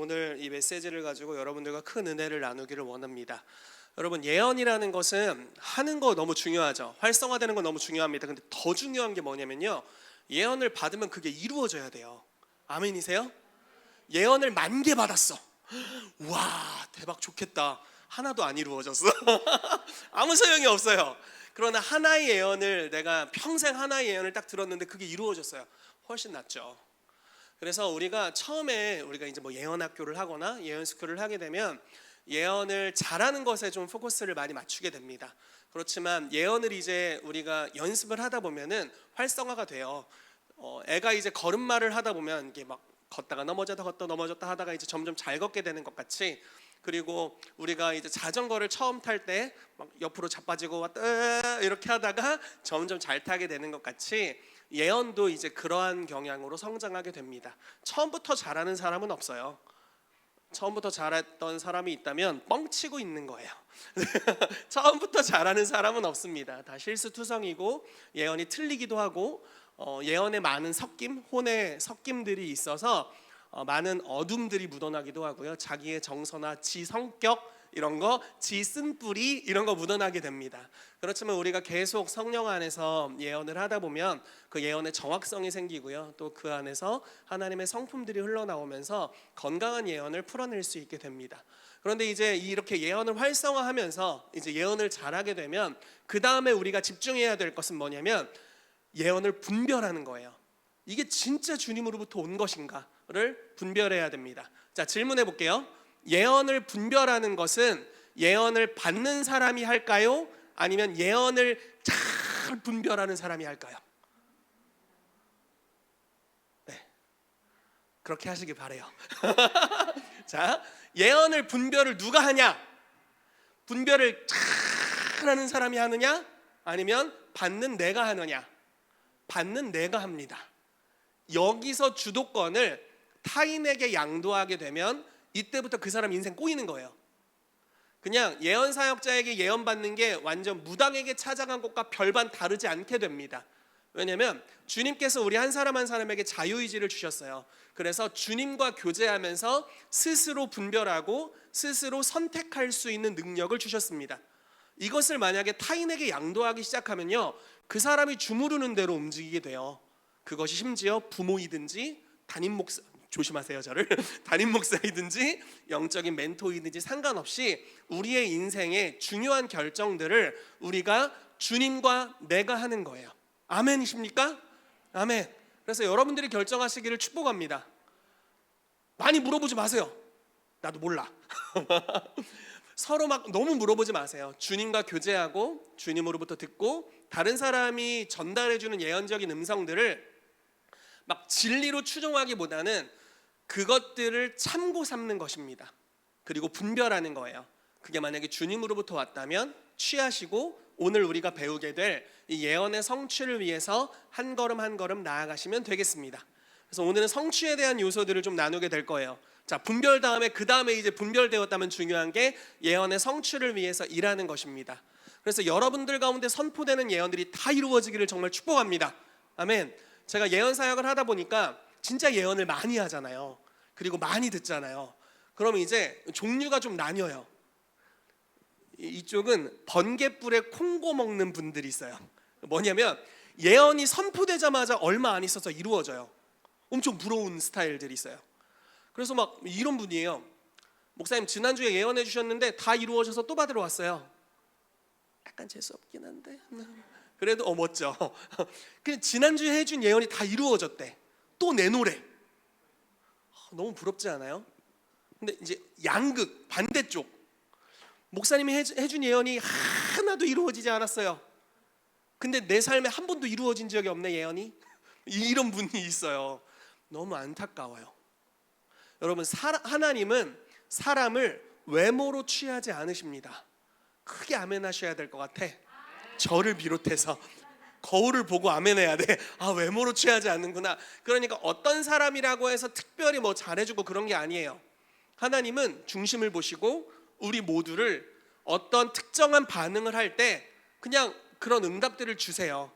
오늘 이 메시지를 가지고 여러분들과 큰 은혜를 나누기를 원합니다. 여러분, 예언이라는 것은 하는 거 너무 중요하죠. 활성화되는 거 너무 중요합니다. 근데 더 중요한 게 뭐냐면요, 예언을 받으면 그게 이루어져야 돼요. 아멘이세요? 예언을 10,000개 받았어. 와, 대박, 좋겠다. 하나도 안 이루어졌어. 아무 소용이 없어요. 그러나 하나의 예언을, 내가 평생 하나의 예언을 딱 들었는데 그게 이루어졌어요. 훨씬 낫죠. 그래서 우리가 처음에 이제 뭐 예언 학교를 하거나 예언 스쿨을 하게 되면 예언을 잘하는 것에 좀 포커스를 많이 맞추게 됩니다. 그렇지만 예언을 이제 우리가 연습을 하다 보면은 활성화가 돼요. 애가 이제 걸음마를 하다 보면 이게 막 걷다가 넘어졌다 걷다 넘어졌다 하다가 이제 점점 잘 걷게 되는 것 같이, 그리고 우리가 이제 자전거를 처음 탈 때 막 옆으로 자빠지고 왔다 이렇게 하다가 점점 잘 타게 되는 것 같이, 예언도 이제 그러한 경향으로 성장하게 됩니다. 처음부터 잘하는 사람은 없어요. 처음부터 잘했던 사람이 있다면 뻥치고 있는 거예요. 처음부터 잘하는 사람은 없습니다. 다 실수투성이고 예언이 틀리기도 하고, 예언에 많은 혼의 섞임들이 있어서 많은 어둠들이 묻어나기도 하고요. 자기의 정서나 지 성격 이런 거, 지 쓴뿌리 이런 거 묻어나게 됩니다. 그렇지만 우리가 계속 성령 안에서 예언을 하다 보면 그 예언의 정확성이 생기고요, 또 그 안에서 하나님의 성품들이 흘러나오면서 건강한 예언을 풀어낼 수 있게 됩니다. 그런데 이제 이렇게 예언을 활성화하면서 이제 예언을 잘하게 되면 그 다음에 우리가 집중해야 될 것은 뭐냐면 예언을 분별하는 거예요. 이게 진짜 주님으로부터 온 것인가를 분별해야 됩니다. 자, 질문해 볼게요. 예언을 분별하는 것은 예언을 받는 사람이 할까요? 아니면 예언을 잘 분별하는 사람이 할까요? 네, 그렇게 하시길 바래요. 자, 예언을 분별을 누가 하냐? 분별을 잘 하는 사람이 하느냐? 아니면 받는 내가 하느냐? 받는 내가 합니다. 여기서 주도권을 타인에게 양도하게 되면 이때부터 그 사람 인생 꼬이는 거예요. 그냥 예언 사역자에게 예언 받는 게 완전 무당에게 찾아간 것과 별반 다르지 않게 됩니다. 왜냐하면 주님께서 우리 한 사람 한 사람에게 자유의지를 주셨어요. 그래서 주님과 교제하면서 스스로 분별하고 스스로 선택할 수 있는 능력을 주셨습니다. 이것을 만약에 타인에게 양도하기 시작하면요, 그 사람이 주무르는 대로 움직이게 돼요. 그것이 심지어 부모이든지 담임 목사, 조심하세요 저를, 담임 목사이든지 영적인 멘토이든지 상관없이 우리의 인생의 중요한 결정들을 우리가 주님과 내가 하는 거예요. 아멘이십니까? 아멘. 그래서 여러분들이 결정하시기를 축복합니다. 많이 물어보지 마세요. 나도 몰라. 서로 막 너무 물어보지 마세요. 주님과 교제하고 주님으로부터 듣고 다른 사람이 전달해주는 예언적인 음성들을 막 진리로 추종하기보다는 그것들을 참고 삼는 것입니다. 그리고 분별하는 거예요. 그게 만약에 주님으로부터 왔다면 취하시고 오늘 우리가 배우게 될 이 예언의 성취를 위해서 한 걸음 한 걸음 나아가시면 되겠습니다. 그래서 오늘은 성취에 대한 요소들을 좀 나누게 될 거예요. 자, 분별 다음에 그 다음에 이제 분별되었다면 중요한 게 예언의 성취를 위해서 일하는 것입니다. 그래서 여러분들 가운데 선포되는 예언들이 다 이루어지기를 정말 축복합니다. 아멘. 제가 예언 사역을 하다 보니까 진짜 예언을 많이 하잖아요. 그리고 많이 듣잖아요. 그러면 이제 종류가 좀 나뉘어요. 이쪽은 번갯불에 콩고 먹는 분들이 있어요. 뭐냐면 예언이 선포되자마자 얼마 안 있어서 이루어져요. 엄청 부러운 스타일들이 있어요. 그래서 막 이런 분이에요. 목사님, 지난주에 예언해 주셨는데 다 이루어져서 또 받으러 왔어요. 약간 재수없긴 한데 그래도 멋져. 그냥 지난주에 해준 예언이 다 이루어졌대. 또 내놓으래. 너무 부럽지 않아요? 근데 이제 양극 반대쪽, 목사님이 해준 예언이 하나도 이루어지지 않았어요. 근데 내 삶에 한 번도 이루어진 적이 없네 예언이. 이런 분이 있어요. 너무 안타까워요. 여러분, 하나님은 사람을 외모로 취하지 않으십니다. 크게 아멘 하셔야 될 것 같아. 저를 비롯해서 거울을 보고 아멘해야 돼. 아, 외모로 취하지 않는구나. 그러니까 어떤 사람이라고 해서 특별히 뭐 잘해주고 그런 게 아니에요. 하나님은 중심을 보시고 우리 모두를 어떤 특정한 반응을 할 때 그냥 그런 응답들을 주세요.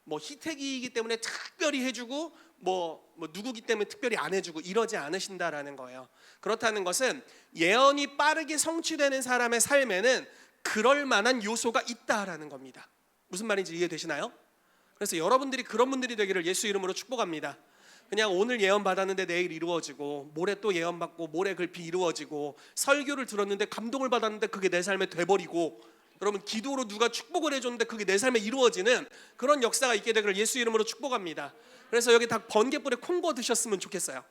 뭐 희택이기 때문에 특별히 해주고 누구기 때문에 특별히 안 해주고 이러지 않으신다라는 거예요. 그렇다는 것은 예언이 빠르게 성취되는 사람의 삶에는 그럴 만한 요소가 있다라는 겁니다. 무슨 말인지 이해되시나요? 그래서 여러분들이 그런 분들이 되기를 예수 이름으로 축복합니다. 그냥 오늘 예언 받았는데 내일 이루어지고, 모레 또 예언 받고 모레 글피 이루어지고, 설교를 들었는데 감동을 받았는데 그게 내 삶에 돼버리고, 여러분 기도로 누가 축복을 해줬는데 그게 내 삶에 이루어지는 그런 역사가 있게 되기를 예수 이름으로 축복합니다. 그래서 여기 다 번개불에 콩고 드셨으면 좋겠어요.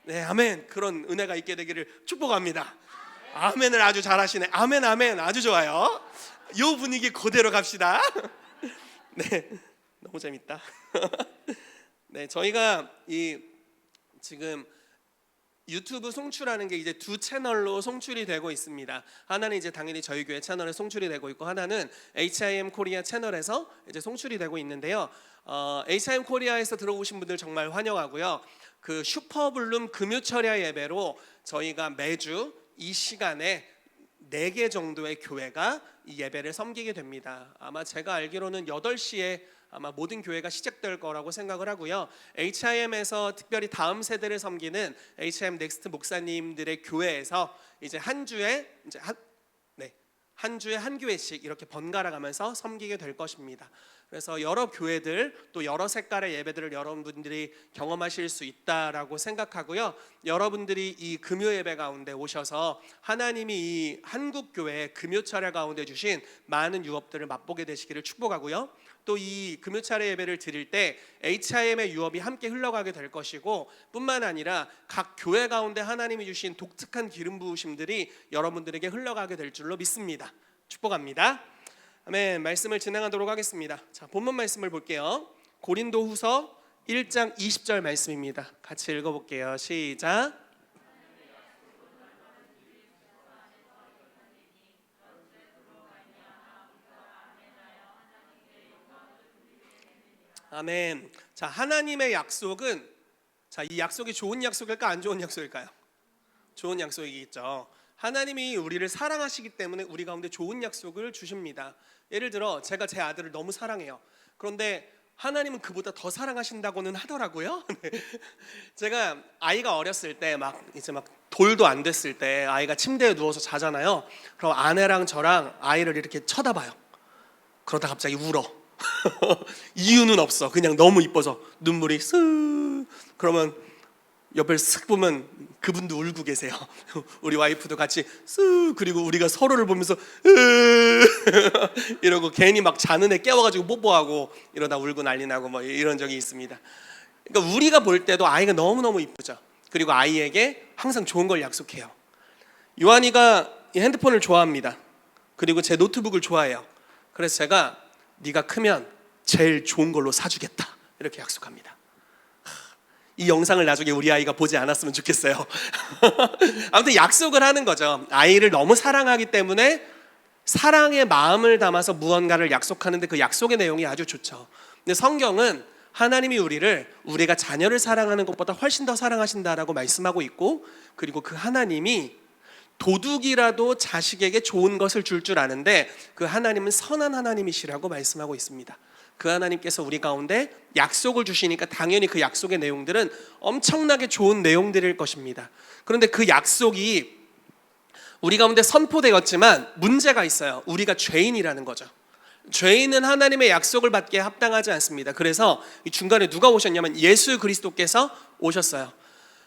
네, 아멘. 그런 은혜가 있게 되기를 축복합니다. 아멘을 아주 잘하시네. 아멘, 아멘. 아주 좋아요. 이 분위기 그대로 갑시다. 네, 너무 재밌다. 네, 저희가 지금 유튜브 송출하는 게 이제 두 채널로 송출이 되고 있습니다. 하나는 이제 당연히 저희 교회 채널에 송출이 되고 있고, 하나는 HIM 코리아 채널에서 이제 송출이 되고 있는데요. HIM 코리아에서 들어오신 분들 정말 환영하고요. 그 슈퍼블룸 금요철야 예배로 저희가 매주 이 시간에 4개 정도의 교회가 이 예배를 섬기게 됩니다. 아마 제가 알기로는 8시에 아마 모든 교회가 시작될 거라고 생각을 하고요. HIM에서 특별히 다음 세대를 섬기는 HIM 넥스트 목사님들의 교회에서 이제 한 주에 한 교회씩 이렇게 번갈아 가면서 섬기게 될 것입니다. 그래서 여러 교회들, 또 여러 색깔의 예배들을 여러분들이 경험하실 수 있다라고 생각하고요. 여러분들이 이 금요 예배 가운데 오셔서 하나님이 이 한국 교회 금요철야 가운데 주신 많은 유업들을 맛보게 되시기를 축복하고요. 또 이 금요철야 예배를 드릴 때 HIM의 유업이 함께 흘러가게 될 것이고, 뿐만 아니라 각 교회 가운데 하나님이 주신 독특한 기름 부으심들이 여러분들에게 흘러가게 될 줄로 믿습니다. 축복합니다. 아멘. 말씀을 진행하도록 하겠습니다. 자, 본문 말씀을 볼게요. 고린도후서 1장 20절 말씀입니다. 같이 읽어볼게요. 시작. 아멘. 자, 하나님의 약속은, 이 약속이 좋은 약속일까 안 좋은 약속일까요? 좋은 약속이겠죠. 하나님이 우리를 사랑하시기 때문에 우리 가운데 좋은 약속을 주십니다. 예를 들어 제가 제 아들을 너무 사랑해요. 그런데 하나님은 그보다 더 사랑하신다고는 하더라고요. 제가 아이가 어렸을 때 이제 돌도 안 됐을 때 아이가 침대에 누워서 자잖아요. 그럼 아내랑 저랑 아이를 이렇게 쳐다봐요. 그러다 갑자기 울어. 이유는 없어. 그냥 너무 이뻐서 눈물이 쓱. 그러면 옆을 쓱 보면 그분도 울고 계세요. 우리 와이프도 같이 쓱. 그리고 우리가 서로를 보면서 이러고 괜히 자는 애 깨워가지고 뽀뽀하고 이러다 울고 난리 나고 이런 적이 있습니다. 그러니까 우리가 볼 때도 아이가 너무너무 이쁘죠. 그리고 아이에게 항상 좋은 걸 약속해요. 요한이가 핸드폰을 좋아합니다. 그리고 제 노트북을 좋아해요. 그래서 제가 네가 크면 제일 좋은 걸로 사주겠다 이렇게 약속합니다. 이 영상을 나중에 우리 아이가 보지 않았으면 좋겠어요. 아무튼 약속을 하는 거죠. 아이를 너무 사랑하기 때문에 사랑의 마음을 담아서 무언가를 약속하는데 그 약속의 내용이 아주 좋죠. 근데 성경은 하나님이 우리가 자녀를 사랑하는 것보다 훨씬 더 사랑하신다라고 말씀하고 있고, 그리고 그 하나님이 도둑이라도 자식에게 좋은 것을 줄 아는데 그 하나님은 선한 하나님이시라고 말씀하고 있습니다. 그 하나님께서 우리 가운데 약속을 주시니까 당연히 그 약속의 내용들은 엄청나게 좋은 내용들일 것입니다. 그런데 그 약속이 우리 가운데 선포되었지만 문제가 있어요. 우리가 죄인이라는 거죠. 죄인은 하나님의 약속을 받기에 합당하지 않습니다. 그래서 이 중간에 누가 오셨냐면 예수 그리스도께서 오셨어요.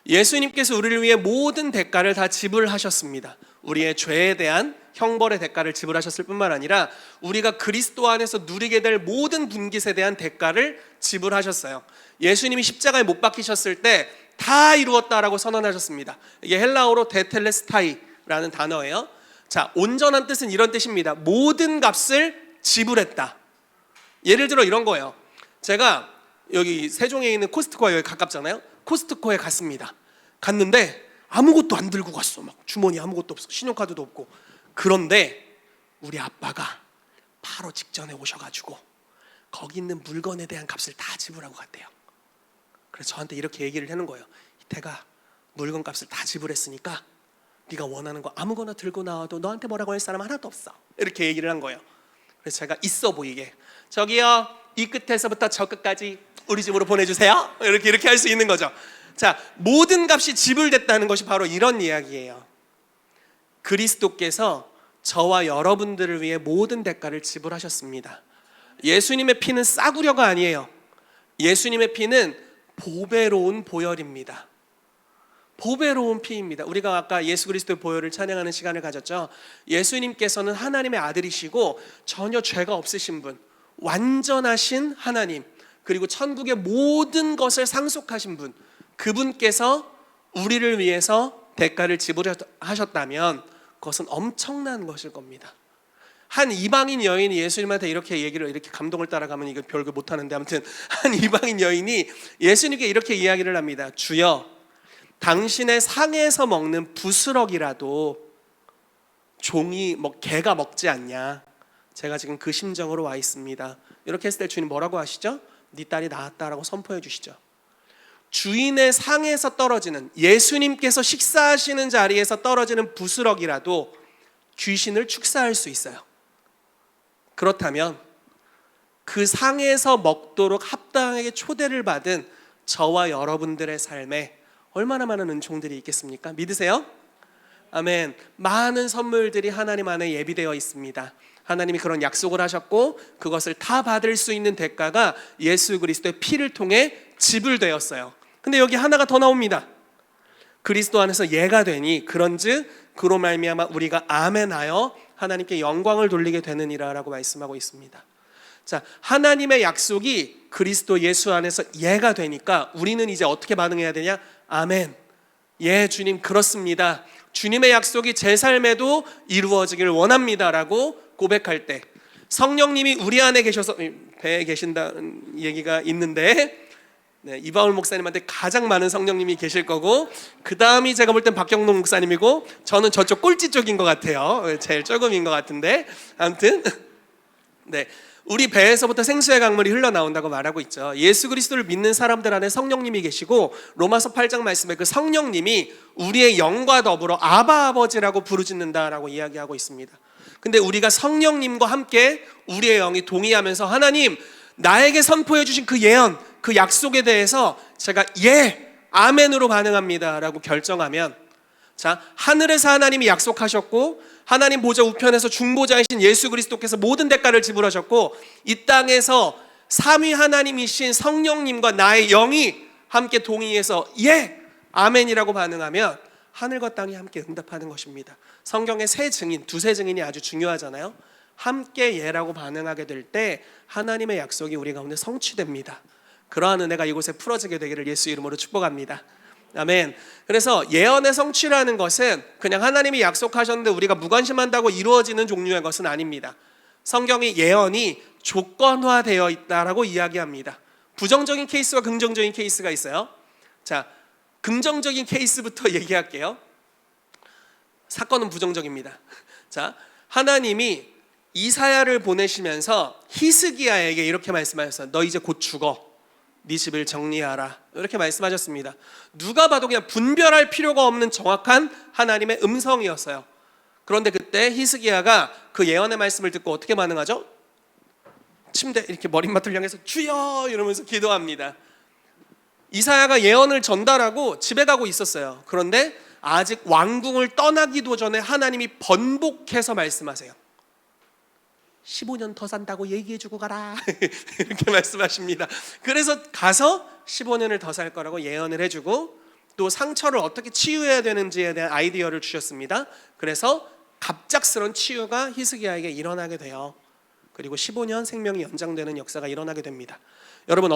예수님께서 우리를 위해 모든 대가를 다 지불하셨습니다. 우리의 죄에 대한 형벌의 대가를 지불하셨을 뿐만 아니라 우리가 그리스도 안에서 누리게 될 모든 분깃에 대한 대가를 지불하셨어요. 예수님이 십자가에 못 박히셨을 때 다 이루었다라고 선언하셨습니다. 이게 헬라어로 데텔레스타이라는 단어예요. 자, 온전한 뜻은 이런 뜻입니다. 모든 값을 지불했다. 예를 들어 이런 거예요. 제가 여기 세종에 있는 코스트코가 여기 가깝잖아요. 코스트코에 갔습니다. 갔는데 아무것도 안 들고 갔어. 주머니 아무것도 없어. 신용카드도 없고. 그런데 우리 아빠가 바로 직전에 오셔가지고 거기 있는 물건에 대한 값을 다 지불하고 갔대요. 그래서 저한테 이렇게 얘기를 하는 거예요. 이태가 물건 값을 다 지불했으니까 네가 원하는 거 아무거나 들고 나와도 너한테 뭐라고 할 사람 하나도 없어. 이렇게 얘기를 한 거예요. 그래서 제가 있어 보이게 저기요 이 끝에서부터 저 끝까지 우리 집으로 보내주세요. 이렇게 할 수 있는 거죠. 자, 모든 값이 지불됐다는 것이 바로 이런 이야기예요. 그리스도께서 저와 여러분들을 위해 모든 대가를 지불하셨습니다. 예수님의 피는 싸구려가 아니에요. 예수님의 피는 보배로운 보혈입니다. 보배로운 피입니다. 우리가 아까 예수 그리스도의 보혈을 찬양하는 시간을 가졌죠. 예수님께서는 하나님의 아들이시고 전혀 죄가 없으신 분, 완전하신 하나님, 그리고 천국의 모든 것을 상속하신 분, 그분께서 우리를 위해서 대가를 지불하셨다면 그것은 엄청난 것일 겁니다. 한 이방인 여인이 예수님한테 이렇게 감동을 따라가면 이거 별거 못하는데, 아무튼 한 이방인 여인이 예수님께 이렇게 이야기를 합니다. 주여, 당신의 상에서 먹는 부스럭이라도 개가 먹지 않냐? 제가 지금 그 심정으로 와 있습니다. 이렇게 했을 때 주님 뭐라고 하시죠? 네 딸이 나았다라고 선포해 주시죠. 주인의 상에서 떨어지는, 예수님께서 식사하시는 자리에서 떨어지는 부스럭이라도 귀신을 축사할 수 있어요. 그렇다면 그 상에서 먹도록 합당하게 초대를 받은 저와 여러분들의 삶에 얼마나 많은 은총들이 있겠습니까? 믿으세요? 아멘. 많은 선물들이 하나님 안에 예비되어 있습니다. 하나님이 그런 약속을 하셨고 그것을 다 받을 수 있는 대가가 예수 그리스도의 피를 통해 지불되었어요. 근데 여기 하나가 더 나옵니다. 그리스도 안에서 예가 되니 그런즉 그로 말미암아 우리가 아멘하여 하나님께 영광을 돌리게 되느니라 라고 말씀하고 있습니다. 자, 하나님의 약속이 그리스도 예수 안에서 예가 되니까 우리는 이제 어떻게 반응해야 되냐? 아멘. 예, 주님 그렇습니다. 주님의 약속이 제 삶에도 이루어지기를 원합니다 라고 고백할 때, 성령님이 우리 안에 계셔서, 배에 계신다는 얘기가 있는데, 이바울 목사님한테 가장 많은 성령님이 계실 거고, 그 다음이 제가 볼 땐 박경록 목사님이고, 저는 저쪽 꼴찌 쪽인 것 같아요. 제일 조금인 것 같은데, 아무튼 우리 배에서부터 생수의 강물이 흘러나온다고 말하고 있죠. 예수 그리스도를 믿는 사람들 안에 성령님이 계시고, 로마서 8장 말씀에 그 성령님이 우리의 영과 더불어 아바 아버지라고 부르짖는다라고 이야기하고 있습니다. 근데 우리가 성령님과 함께 우리의 영이 동의하면서 하나님, 나에게 선포해 주신 그 예언, 그 약속에 대해서 제가 예, 아멘으로 반응합니다 라고 결정하면, 자, 하늘에서 하나님이 약속하셨고 하나님 보좌 우편에서 중보자이신 예수 그리스도께서 모든 대가를 지불하셨고, 이 땅에서 삼위 하나님이신 성령님과 나의 영이 함께 동의해서 예, 아멘이라고 반응하면 하늘과 땅이 함께 응답하는 것입니다. 성경의 두세 증인이 아주 중요하잖아요. 함께 예라고 반응하게 될 때 하나님의 약속이 우리 가운데 성취됩니다. 그러한 은혜가 이곳에 풀어지게 되기를 예수 이름으로 축복합니다. 아멘. 그래서 예언의 성취라는 것은 그냥 하나님이 약속하셨는데 우리가 무관심한다고 이루어지는 종류의 것은 아닙니다. 성경이 예언이 조건화되어 있다라고 이야기합니다. 부정적인 케이스와 긍정적인 케이스가 있어요. 자, 긍정적인 케이스부터 얘기할게요. 사건은 부정적입니다. 자, 하나님이 이사야를 보내시면서 히스기야에게 이렇게 말씀하셨어요. 너 이제 곧 죽어. 네 집을 정리하라. 이렇게 말씀하셨습니다. 누가 봐도 그냥 분별할 필요가 없는 정확한 하나님의 음성이었어요. 그런데 그때 히스기야가 그 예언의 말씀을 듣고 어떻게 반응하죠? 침대 이렇게 머리맡을 향해서 주여 이러면서 기도합니다. 이사야가 예언을 전달하고 집에 가고 있었어요. 그런데 아직 왕궁을 떠나기도 전에 하나님이 번복해서 말씀하세요. 15년 더 산다고 얘기해주고 가라. 이렇게 말씀하십니다. 그래서 가서 15년을 더 살 거라고 예언을 해주고, 또 상처를 어떻게 치유해야 되는지에 대한 아이디어를 주셨습니다. 그래서 갑작스런 치유가 히스기야에게 일어나게 돼요. 그리고 15년 생명이 연장되는 역사가 일어나게 됩니다. 여러분,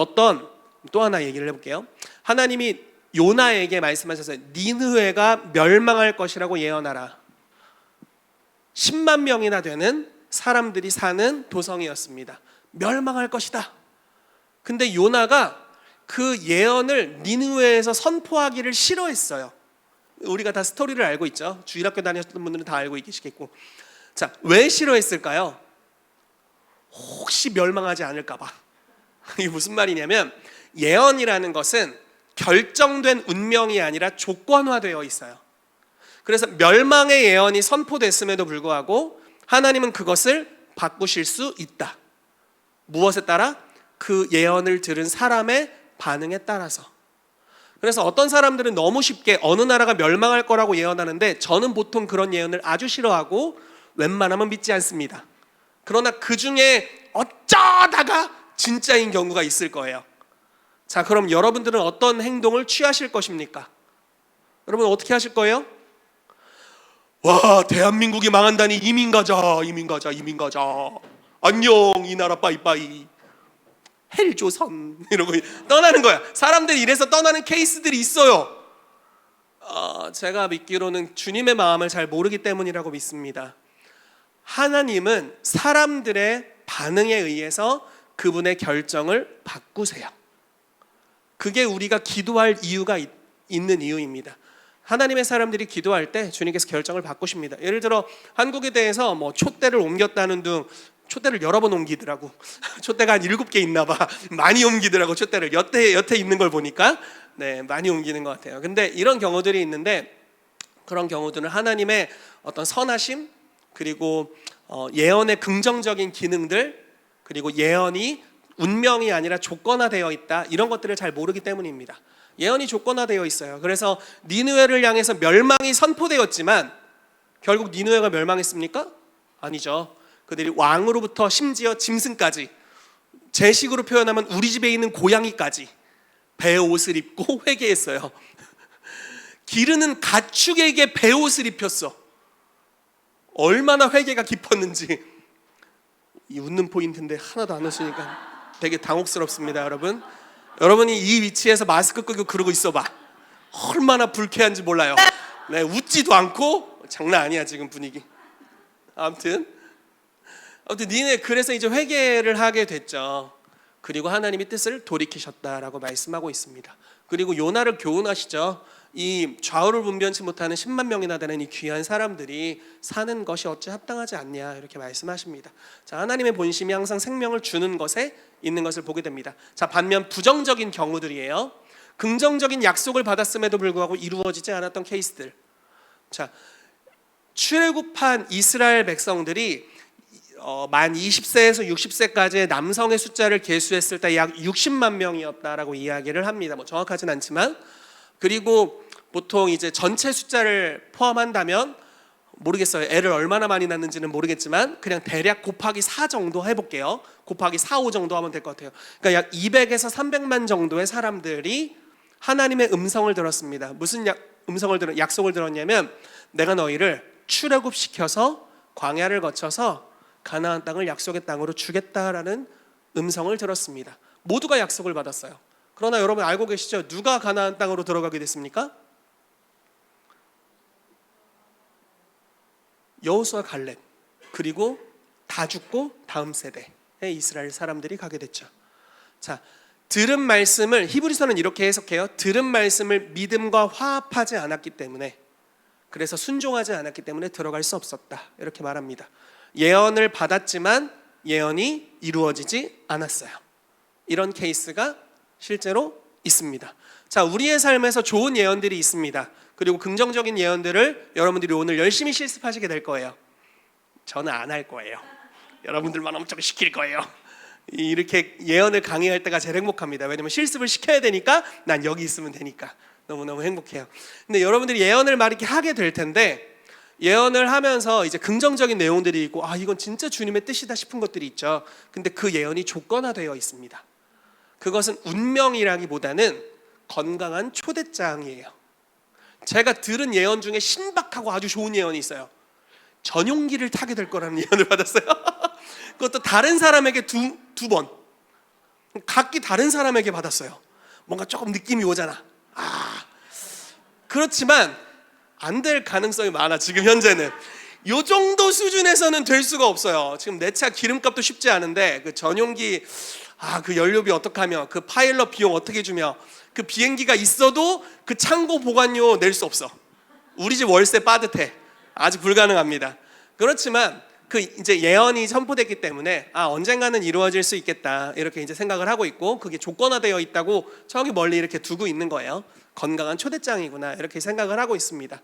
또 하나 얘기를 해볼게요. 하나님이 요나에게 말씀하셨어요. 니느웨가 멸망할 것이라고 예언하라. 10만 명이나 되는 사람들이 사는 도성이었습니다. 멸망할 것이다. 근데 요나가 그 예언을 니느웨에서 선포하기를 싫어했어요. 우리가 다 스토리를 알고 있죠. 주일학교 다녔던 분들은 다 알고 계시겠고. 자, 왜 싫어했을까요? 혹시 멸망하지 않을까 봐. 이게 무슨 말이냐면, 예언이라는 것은 결정된 운명이 아니라 조건화되어 있어요. 그래서 멸망의 예언이 선포됐음에도 불구하고 하나님은 그것을 바꾸실 수 있다. 무엇에 따라? 그 예언을 들은 사람의 반응에 따라서. 그래서 어떤 사람들은 너무 쉽게 어느 나라가 멸망할 거라고 예언하는데 저는 보통 그런 예언을 아주 싫어하고 웬만하면 믿지 않습니다. 그러나 그 중에 어쩌다가 진짜인 경우가 있을 거예요. 자, 그럼 여러분들은 어떤 행동을 취하실 것입니까? 여러분 어떻게 하실 거예요? 와, 대한민국이 망한다니 이민 가자, 이민 가자, 이민 가자. 안녕 이 나라 빠이빠이. 헬조선 이러고 떠나는 거야. 사람들이 이래서 떠나는 케이스들이 있어요. 제가 믿기로는 주님의 마음을 잘 모르기 때문이라고 믿습니다. 하나님은 사람들의 반응에 의해서 그분의 결정을 바꾸세요. 그게 우리가 기도할 이유가 있는 이유입니다. 하나님의 사람들이 기도할 때 주님께서 결정을 바꾸십니다. 예를 들어 한국에 대해서 뭐 촛대를 옮겼다는 등, 촛대를 여러 번 옮기더라고. 촛대가 한 7개 있나 봐. 많이 옮기더라고. 촛대를 여태 있는 걸 보니까 많이 옮기는 것 같아요. 근데 이런 경우들이 있는데, 그런 경우들은 하나님의 어떤 선하심, 그리고 예언의 긍정적인 기능들, 그리고 예언이 운명이 아니라 조건화되어 있다, 이런 것들을 잘 모르기 때문입니다. 예언이 조건화되어 있어요. 그래서 니느웨를 향해서 멸망이 선포되었지만 결국 니느웨가 멸망했습니까? 아니죠. 그들이 왕으로부터 심지어 짐승까지, 제 식으로 표현하면 우리 집에 있는 고양이까지 베옷을 입고 회개했어요. 기르는 가축에게 베옷을 입혔어. 얼마나 회개가 깊었는지. 이 웃는 포인트인데 하나도 안 웃으니까 되게 당혹스럽습니다. 여러분이 이 위치에서 마스크 끄고 그러고 있어봐. 얼마나 불쾌한지 몰라요. 웃지도 않고 장난 아니야 지금 분위기. 아무튼 니네 그래서 이제 회개를 하게 됐죠. 그리고 하나님이 뜻을 돌이키셨다라고 말씀하고 있습니다. 그리고 요나를 교훈하시죠. 이 좌우를 분변치 못하는 10만 명이나 되는 이 귀한 사람들이 사는 것이 어찌 합당하지 않냐, 이렇게 말씀하십니다. 자, 하나님의 본심이 항상 생명을 주는 것에 있는 것을 보게 됩니다. 자, 반면 부정적인 경우들이에요. 긍정적인 약속을 받았음에도 불구하고 이루어지지 않았던 케이스들. 자, 출애굽한 이스라엘 백성들이 만 20세에서 60세까지의 남성의 숫자를 계수했을 때 약 60만 명이었다라고 이야기를 합니다. 뭐 정확하진 않지만, 그리고 보통 이제 전체 숫자를 포함한다면 모르겠어요. 애를 얼마나 많이 낳는지는 모르겠지만 그냥 대략 곱하기 4 정도 해볼게요. 곱하기 4, 5 정도 하면 될 것 같아요. 그러니까 약 200에서 300만 정도의 사람들이 하나님의 음성을 들었습니다. 무슨 약속을 들었냐면, 내가 너희를 출애굽시켜서 광야를 거쳐서 가나안 땅을 약속의 땅으로 주겠다라는 음성을 들었습니다. 모두가 약속을 받았어요. 그러나 여러분 알고 계시죠? 누가 가나안 땅으로 들어가게 됐습니까? 여호수아, 갈렙, 그리고 다 죽고 다음 세대의 이스라엘 사람들이 가게 됐죠. 자, 들은 말씀을, 히브리서는 이렇게 해석해요. 들은 말씀을 믿음과 화합하지 않았기 때문에, 그래서 순종하지 않았기 때문에 들어갈 수 없었다, 이렇게 말합니다. 예언을 받았지만 예언이 이루어지지 않았어요. 이런 케이스가 실제로 있습니다. 자, 우리의 삶에서 좋은 예언들이 있습니다. 그리고 긍정적인 예언들을 여러분들이 오늘 열심히 실습하시게 될 거예요. 저는 안 할 거예요. 여러분들만 엄청 시킬 거예요. 이렇게 예언을 강의할 때가 제일 행복합니다. 왜냐면 실습을 시켜야 되니까, 난 여기 있으면 되니까 너무너무 행복해요. 근데 여러분들이 예언을 막 이렇게 하게 될 텐데, 예언을 하면서 이제 긍정적인 내용들이 있고, 이건 진짜 주님의 뜻이다 싶은 것들이 있죠. 근데 그 예언이 조건화되어 있습니다. 그것은 운명이라기보다는 건강한 초대장이에요. 제가 들은 예언 중에 신박하고 아주 좋은 예언이 있어요. 전용기를 타게 될 거라는 예언을 받았어요. 그것도 다른 사람에게 두 번, 각기 다른 사람에게 받았어요. 뭔가 조금 느낌이 오잖아. 그렇지만 안 될 가능성이 많아. 지금 현재는 이 정도 수준에서는 될 수가 없어요. 지금 내 차 기름값도 쉽지 않은데, 그 전용기, 그 연료비 어떡하며, 그 파일럿 비용 어떻게 주며, 그 비행기가 있어도 그 창고 보관료 낼 수 없어. 우리 집 월세 빠듯해. 아직 불가능합니다. 그렇지만 그 이제 예언이 선포됐기 때문에 언젠가는 이루어질 수 있겠다, 이렇게 이제 생각을 하고 있고, 그게 조건화되어 있다고 저기 멀리 이렇게 두고 있는 거예요. 건강한 초대장이구나, 이렇게 생각을 하고 있습니다.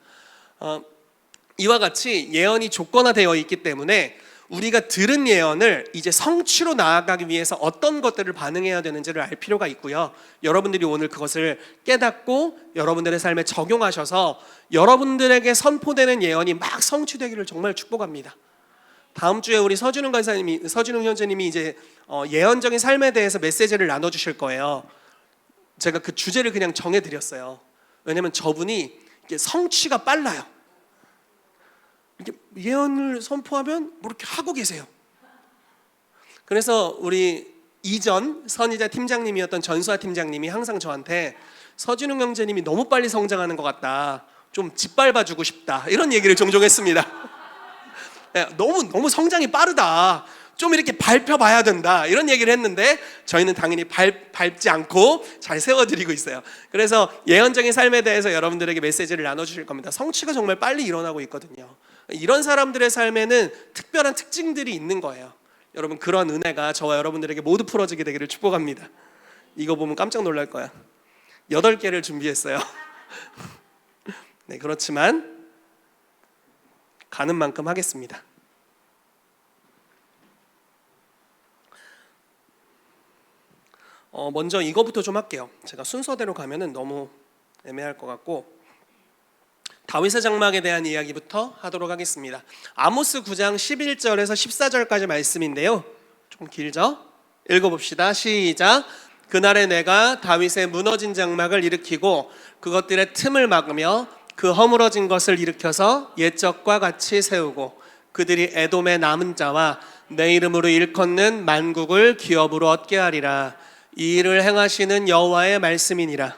이와 같이 예언이 조건화되어 있기 때문에 우리가 들은 예언을 이제 성취로 나아가기 위해서 어떤 것들을 반응해야 되는지를 알 필요가 있고요. 여러분들이 오늘 그것을 깨닫고 여러분들의 삶에 적용하셔서 여러분들에게 선포되는 예언이 막 성취되기를 정말 축복합니다. 다음 주에 우리 서준웅 형제님이 이제 예언적인 삶에 대해서 메시지를 나눠주실 거예요. 제가 그 주제를 그냥 정해드렸어요. 왜냐면 저분이 성취가 빨라요. 이렇게 예언을 선포하면 뭐 이렇게 하고 계세요. 그래서 우리 이전 선이자 팀장님이었던 전수아 팀장님이 항상 저한테 서준웅 형제님이 너무 빨리 성장하는 것 같다, 좀 짓밟아주고 싶다, 이런 얘기를 종종 했습니다. 너무 성장이 빠르다, 좀 이렇게 밟혀봐야 된다, 이런 얘기를 했는데 저희는 당연히 밟지 않고 잘 세워드리고 있어요. 그래서 예언적인 삶에 대해서 여러분들에게 메시지를 나눠주실 겁니다. 성취가 정말 빨리 일어나고 있거든요. 이런 사람들의 삶에는 특별한 특징들이 있는 거예요. 여러분, 그런 은혜가 저와 여러분들에게 모두 풀어지게 되기를 축복합니다. 이거 보면 깜짝 놀랄 거야. 8개를 준비했어요. 네, 그렇지만 가는 만큼 하겠습니다. 먼저 이거부터 좀 할게요. 제가 순서대로 가면은 너무 애매할 것 같고, 다윗의 장막에 대한 이야기부터 하도록 하겠습니다. 아모스 9장 11절에서 14절까지 말씀인데요, 좀 길죠? 읽어봅시다. 시작. 그날에 내가 다윗의 무너진 장막을 일으키고 그것들의 틈을 막으며 그 허물어진 것을 일으켜서 옛적과 같이 세우고 그들이 에돔의 남은 자와 내 이름으로 일컫는 만국을 기업으로 얻게 하리라. 이 일을 행하시는 여호와의 말씀이니라.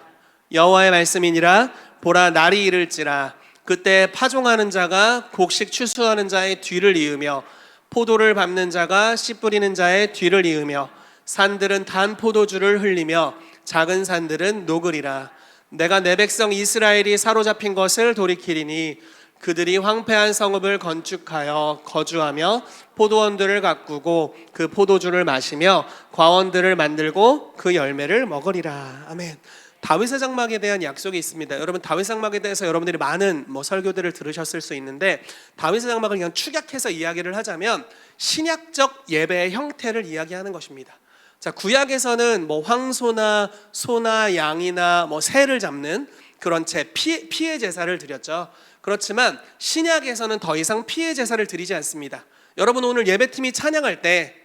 여호와의 말씀이니라. 보라, 날이 이를지라. 그때 파종하는 자가 곡식 추수하는 자의 뒤를 이으며 포도를 밟는 자가 씨 뿌리는 자의 뒤를 이으며 산들은 단 포도주를 흘리며 작은 산들은 녹으리라. 내가 내 백성 이스라엘이 사로잡힌 것을 돌이키리니 그들이 황폐한 성읍을 건축하여 거주하며 포도원들을 가꾸고 그 포도주를 마시며 과원들을 만들고 그 열매를 먹으리라. 아멘. 다윗의 장막에 대한 약속이 있습니다. 여러분, 다윗의 장막에 대해서 여러분들이 많은 설교들을 들으셨을 수 있는데, 다윗의 장막을 그냥 축약해서 이야기를 하자면 신약적 예배의 형태를 이야기하는 것입니다. 자, 구약에서는 황소나 소나 양이나 새를 잡는 그런 피해 제사를 드렸죠. 그렇지만 신약에서는 더 이상 피해 제사를 드리지 않습니다. 여러분, 오늘 예배팀이 찬양할 때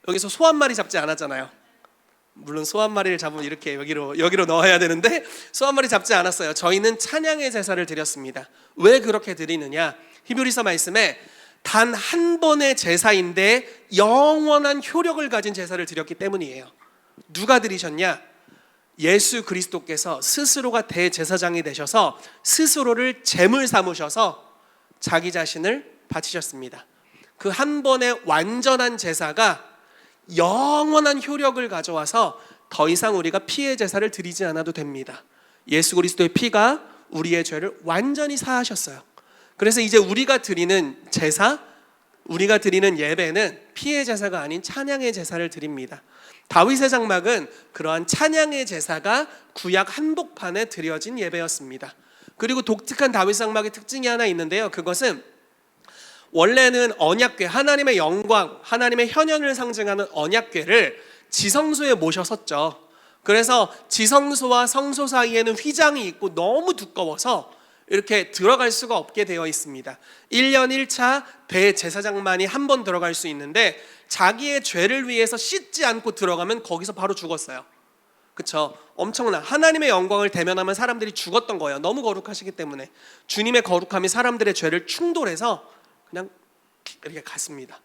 여기서 소 한 마리 잡지 않았잖아요. 물론 소 한 마리를 잡으면 이렇게 여기로 넣어야 되는데 소 한 마리 잡지 않았어요. 저희는 찬양의 제사를 드렸습니다. 왜 그렇게 드리느냐? 히브리서 말씀에 단 한 번의 제사인데 영원한 효력을 가진 제사를 드렸기 때문이에요. 누가 드리셨냐? 예수 그리스도께서 스스로가 대제사장이 되셔서 스스로를 제물 삼으셔서 자기 자신을 바치셨습니다. 그 한 번의 완전한 제사가 영원한 효력을 가져와서 더 이상 우리가 피해 제사를 드리지 않아도 됩니다. 예수 그리스도의 피가 우리의 죄를 완전히 사하셨어요. 그래서 이제 우리가 드리는 제사, 우리가 드리는 예배는 피해 제사가 아닌 찬양의 제사를 드립니다. 다윗의 장막은 그러한 찬양의 제사가 구약 한복판에 드려진 예배였습니다. 그리고 독특한 다윗 장막의 특징이 하나 있는데요, 그것은 원래는 언약궤, 하나님의 영광, 하나님의 현현을 상징하는 언약궤를 지성소에 모셔섰죠. 그래서 지성소와 성소 사이에는 휘장이 있고 너무 두꺼워서 이렇게 들어갈 수가 없게 되어 있습니다. 1년 1차 대제사장만이 한 번 들어갈 수 있는데 자기의 죄를 위해서 씻지 않고 들어가면 거기서 바로 죽었어요. 그렇죠? 엄청난 하나님의 영광을 대면하면 사람들이 죽었던 거예요. 너무 거룩하시기 때문에. 주님의 거룩함이 사람들의 죄를 충돌해서 그냥 이렇게 갔습니다.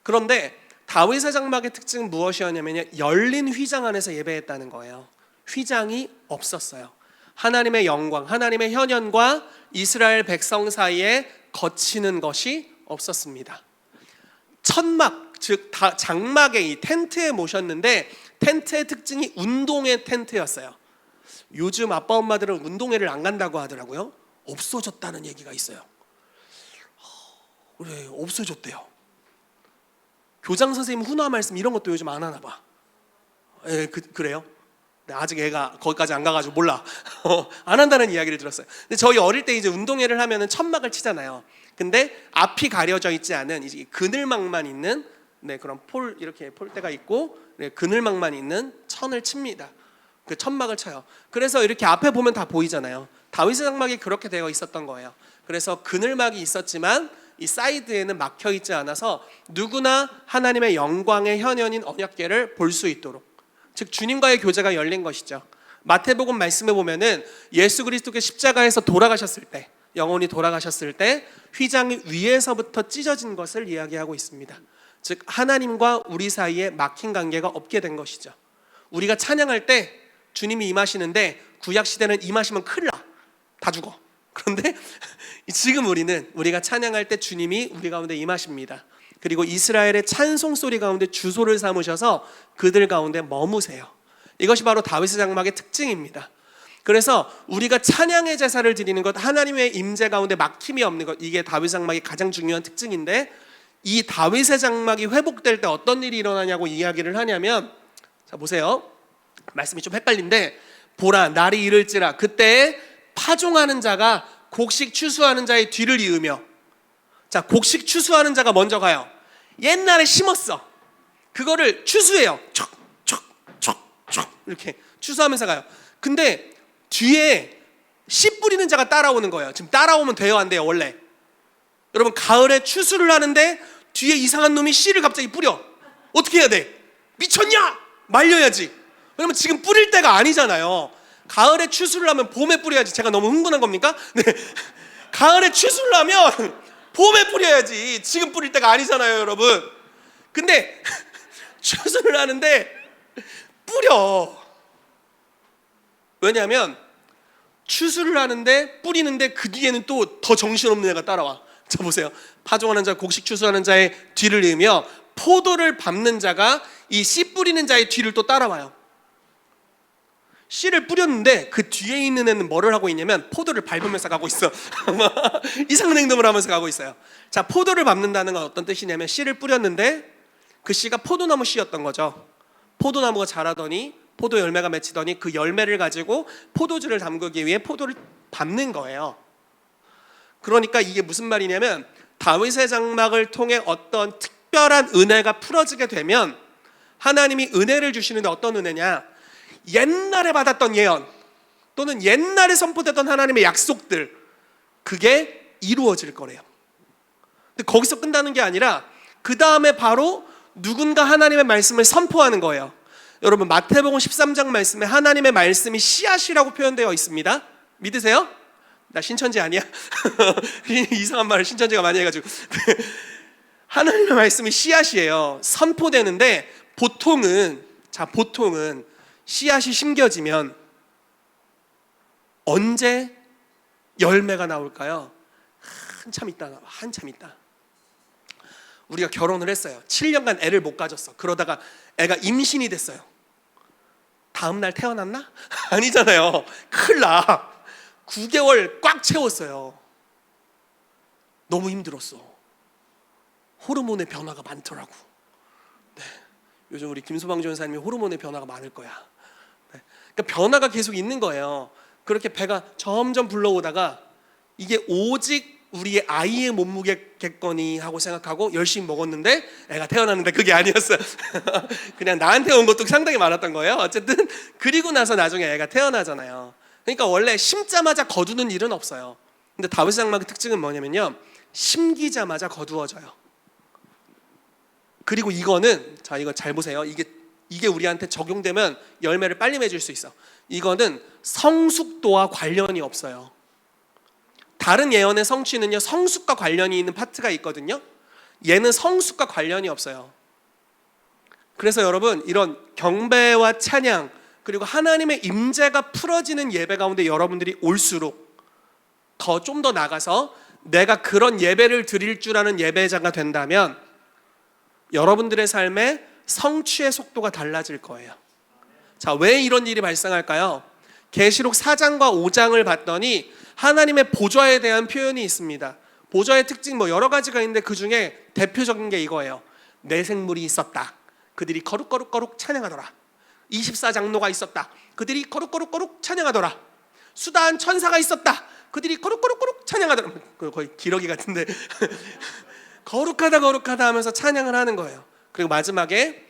그런데 다윗의 장막의 특징은 무엇이었냐면요, 열린 휘장 안에서 예배했다는 거예요. 휘장이 없었어요. 하나님의 영광, 하나님의 현현과 이스라엘 백성 사이에 거치는 것이 없었습니다. 천막, 즉 장막에 이 텐트에 모셨는데 텐트의 특징이 운동회 텐트였어요. 요즘 아빠 엄마들은 운동회를 안 간다고 하더라고요. 없어졌다는 얘기가 있어요. 그래, 없어졌대요. 교장 선생님 훈화 말씀 이런 것도 요즘 안 하나 봐. 그래요? 아직 애가 거기까지 안 가가지고 몰라. 안 한다는 이야기를 들었어요. 근데 저희 어릴 때 이제 운동회를 하면은 천막을 치잖아요. 근데 앞이 가려져 있지 않은 이제 그늘막만 있는 그런 이렇게 폴대가 있고 그늘막만 있는 천을 칩니다. 그 천막을 쳐요. 그래서 이렇게 앞에 보면 다 보이잖아요. 다윗의 장막이 그렇게 되어 있었던 거예요. 그래서 그늘막이 있었지만 이 사이드에는 막혀 있지 않아서 누구나 하나님의 영광의 현현인 언약궤를 볼 수 있도록, 즉 주님과의 교제가 열린 것이죠. 마태복음 말씀에 보면은 예수 그리스도께 십자가에서 돌아가셨을 때, 영혼이 돌아가셨을 때 휘장이 위에서부터 찢어진 것을 이야기하고 있습니다. 즉 하나님과 우리 사이에 막힌 관계가 없게 된 것이죠. 우리가 찬양할 때 주님이 임하시는데 구약 시대는 임하시면 큰일 나, 다 죽어. 그런데 지금 우리가 찬양할 때 주님이 우리 가운데 임하십니다. 그리고 이스라엘의 찬송 소리 가운데 주소를 삼으셔서 그들 가운데 머무세요. 이것이 바로 다윗의 장막의 특징입니다. 그래서 우리가 찬양의 제사를 드리는 것, 하나님의 임재 가운데 막힘이 없는 것, 이게 다윗 장막의 가장 중요한 특징인데, 이 다윗의 장막이 회복될 때 어떤 일이 일어나냐고 이야기를 하냐면, 자 보세요. 말씀이 좀 헷갈린데, 보라 날이 이를지라 그때 파종하는 자가 곡식 추수하는 자의 뒤를 이으며, 자 곡식 추수하는 자가 먼저 가요. 옛날에 심었어. 그거를 추수해요. 촉촉촉촉 이렇게 추수하면서 가요. 근데 뒤에 씨 뿌리는 자가 따라오는 거예요. 지금 따라오면 돼요, 안 돼요? 원래 여러분 가을에 추수를 하는데 뒤에 이상한 놈이 씨를 갑자기 뿌려. 어떻게 해야 돼? 미쳤냐? 말려야지. 왜냐면 지금 뿌릴 때가 아니잖아요. 가을에 추수를 하면 봄에 뿌려야지. 제가 너무 흥분한 겁니까? 네. 가을에 추수를 하면 봄에 뿌려야지. 지금 뿌릴 때가 아니잖아요, 여러분. 근데 추수를 하는데 뿌려. 왜냐하면 추수를 하는데 뿌리는데 그 뒤에는 또 더 정신없는 애가 따라와. 자 보세요. 파종하는 자, 곡식 추수하는 자의 뒤를 이으며 포도를 밟는 자가 이 씨 뿌리는 자의 뒤를 또 따라와요. 씨를 뿌렸는데 그 뒤에 있는 애는 뭐를 하고 있냐면 포도를 밟으면서 가고 있어. 이상한 행동을 하면서 가고 있어요. 자, 포도를 밟는다는 건 어떤 뜻이냐면 씨를 뿌렸는데 그 씨가 포도나무 씨였던 거죠. 포도나무가 자라더니 포도 열매가 맺히더니 그 열매를 가지고 포도주를 담그기 위해 포도를 밟는 거예요. 그러니까 이게 무슨 말이냐면 다윗의 장막을 통해 어떤 특별한 은혜가 풀어지게 되면 하나님이 은혜를 주시는데 어떤 은혜냐? 옛날에 받았던 예언 또는 옛날에 선포됐던 하나님의 약속들, 그게 이루어질 거래요. 근데 거기서 끝나는 게 아니라 그 다음에 바로 누군가 하나님의 말씀을 선포하는 거예요. 여러분 마태복음 13장 말씀에 하나님의 말씀이 씨앗이라고 표현되어 있습니다. 믿으세요? 나 신천지 아니야? 이상한 말을 신천지가 많이 해가지고 하나님의 말씀이 씨앗이에요. 선포되는데 보통은 씨앗이 심겨지면 언제 열매가 나올까요? 한참 있다. 우리가 결혼을 했어요. 7년간 애를 못 가졌어. 그러다가 애가 임신이 됐어요. 다음 날 태어났나? 아니잖아요. 큰일 나. 9개월 꽉 채웠어요. 너무 힘들었어. 호르몬의 변화가 많더라고. 네. 요즘 우리 김소방 전사님이 호르몬의 변화가 많을 거야. 네. 그러니까 변화가 계속 있는 거예요. 그렇게 배가 점점 불러오다가 이게 오직 우리의 아이의 몸무게겠거니 하고 생각하고 열심히 먹었는데 애가 태어났는데 그게 아니었어요. 그냥 나한테 온 것도 상당히 많았던 거예요. 어쨌든 그리고 나서 나중에 애가 태어나잖아요. 그러니까 원래 심자마자 거두는 일은 없어요. 근데 다윗의 장막의 특징은 뭐냐면요, 심기자마자 거두어져요. 그리고 이거는, 자 이거 잘 보세요. 이게 우리한테 적용되면 열매를 빨리 맺을 수 있어. 이거는 성숙도와 관련이 없어요. 다른 예언의 성취는요, 성숙과 관련이 있는 파트가 있거든요. 얘는 성숙과 관련이 없어요. 그래서 여러분, 이런 경배와 찬양 그리고 하나님의 임재가 풀어지는 예배 가운데 여러분들이 올수록 좀 더 나가서 내가 그런 예배를 드릴 줄 아는 예배자가 된다면 여러분들의 삶에 성취의 속도가 달라질 거예요. 자, 왜 이런 일이 발생할까요? 계시록 4장과 5장을 봤더니 하나님의 보좌에 대한 표현이 있습니다. 보좌의 특징 여러 가지가 있는데 그 중에 대표적인 게 이거예요. 내 생물이 있었다. 그들이 거룩거룩 찬양하더라. 24장로가 있었다. 그들이 거룩거룩거룩 찬양하더라. 수다한 천사가 있었다. 그들이 거룩거룩거룩 찬양하더라. 거의 기러기 같은데 거룩하다 거룩하다 하면서 찬양을 하는 거예요. 그리고 마지막에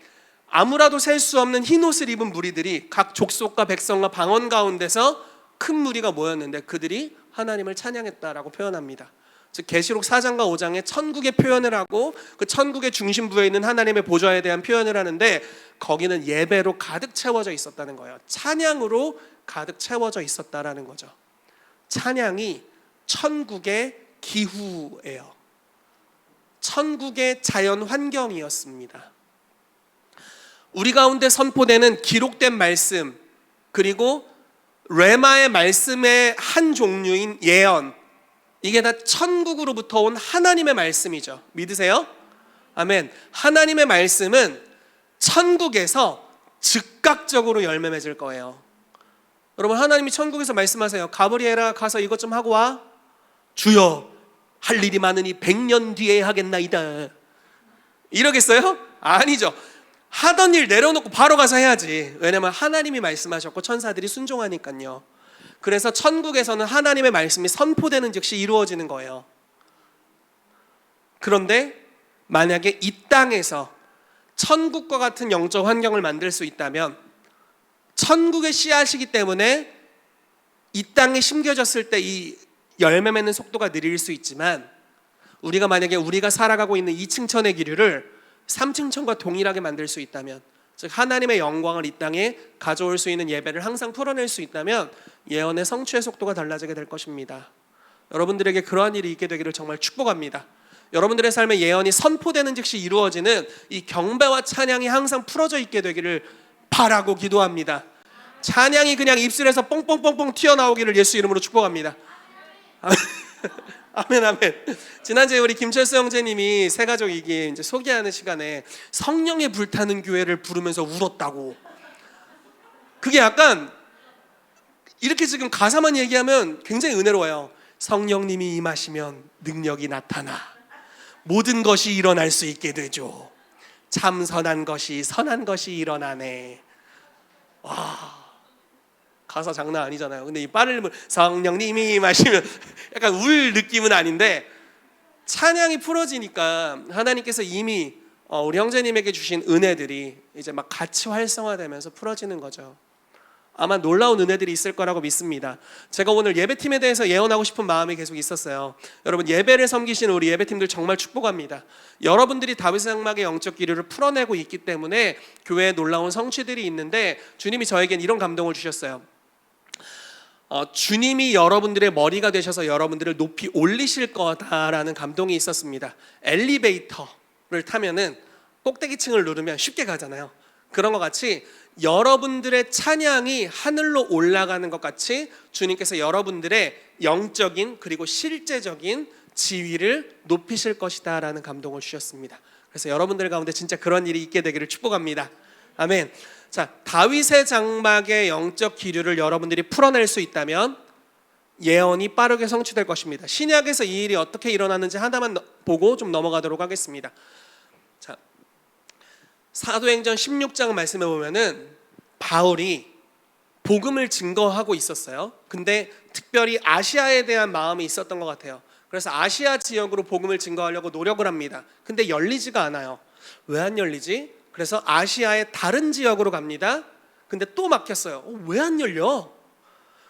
아무라도 셀 수 없는 흰 옷을 입은 무리들이 각 족속과 백성과 방언 가운데서 큰 무리가 모였는데 그들이 하나님을 찬양했다라고 표현합니다. 즉 계시록 4장과 5장에 천국의 표현을 하고 그 천국의 중심부에 있는 하나님의 보좌에 대한 표현을 하는데 거기는 예배로 가득 채워져 있었다는 거예요. 찬양으로 가득 채워져 있었다라는 거죠. 찬양이 천국의 기후예요. 천국의 자연 환경이었습니다. 우리 가운데 선포되는 기록된 말씀 그리고 레마의 말씀의 한 종류인 예언, 이게 다 천국으로부터 온 하나님의 말씀이죠. 믿으세요? 아멘. 하나님의 말씀은 천국에서 즉각적으로 열매 맺을 거예요. 여러분, 하나님이 천국에서 말씀하세요. 가브리엘아 가서 이것 좀 하고 와. 주여 할 일이 많으니 100년 뒤에 하겠나이다. 이러겠어요? 아니죠. 하던 일 내려놓고 바로 가서 해야지. 왜냐면 하나님이 말씀하셨고 천사들이 순종하니까요. 그래서 천국에서는 하나님의 말씀이 선포되는 즉시 이루어지는 거예요. 그런데 만약에 이 땅에서 천국과 같은 영적 환경을 만들 수 있다면, 천국의 씨앗이기 때문에 이 땅에 심겨졌을 때 이 열매 맺는 속도가 느릴 수 있지만, 우리가 만약에 우리가 살아가고 있는 2층천의 기류를 3층천과 동일하게 만들 수 있다면, 즉 하나님의 영광을 이 땅에 가져올 수 있는 예배를 항상 풀어낼 수 있다면 예언의 성취의 속도가 달라지게 될 것입니다. 여러분들에게 그러한 일이 있게 되기를 정말 축복합니다. 여러분들의 삶에 예언이 선포되는 즉시 이루어지는 이 경배와 찬양이 항상 풀어져 있게 되기를 바라고 기도합니다. 찬양이 그냥 입술에서 뽕뽕뽕뽕 튀어나오기를 예수 이름으로 축복합니다. 아멘 아멘. 지난주에 우리 김철수 형제님이 새가족 이게 이제 소개하는 시간에 성령의 불타는 교회를 부르면서 울었다고. 그게 약간 이렇게 지금 가사만 얘기하면 굉장히 은혜로워요. 성령님이 임하시면 능력이 나타나 모든 것이 일어날 수 있게 되죠. 참 선한 것이 일어나네. 와, 가사 장난 아니잖아요. 근데 이 빠를 성령님이 임하시면 약간 울 느낌은 아닌데, 찬양이 풀어지니까 하나님께서 이미 우리 형제님에게 주신 은혜들이 이제 막 같이 활성화되면서 풀어지는 거죠. 아마 놀라운 은혜들이 있을 거라고 믿습니다. 제가 오늘 예배팀에 대해서 예언하고 싶은 마음이 계속 있었어요. 여러분, 예배를 섬기시는 우리 예배팀들 정말 축복합니다. 여러분들이 다윗의 장막의 영적 기류를 풀어내고 있기 때문에 교회에 놀라운 성취들이 있는데, 주님이 저에겐 이런 감동을 주셨어요. 주님이 여러분들의 머리가 되셔서 여러분들을 높이 올리실 거다라는 감동이 있었습니다. 엘리베이터를 타면은 꼭대기층을 누르면 쉽게 가잖아요. 그런 것 같이 여러분들의 찬양이 하늘로 올라가는 것 같이 주님께서 여러분들의 영적인 그리고 실제적인 지위를 높이실 것이다 라는 감동을 주셨습니다. 그래서 여러분들 가운데 진짜 그런 일이 있게 되기를 축복합니다. 아멘. 자, 다윗의 장막의 영적 기류를 여러분들이 풀어낼 수 있다면 예언이 빠르게 성취될 것입니다. 신약에서 이 일이 어떻게 일어났는지 하나만 보고 좀 넘어가도록 하겠습니다. 자, 사도행전 16장 말씀해 보면은 바울이 복음을 증거하고 있었어요. 근데 특별히 아시아에 대한 마음이 있었던 것 같아요. 그래서 아시아 지역으로 복음을 증거하려고 노력을 합니다. 근데 열리지가 않아요. 왜 안 열리지? 그래서 아시아의 다른 지역으로 갑니다. 근데 또 막혔어요. 왜 안 열려?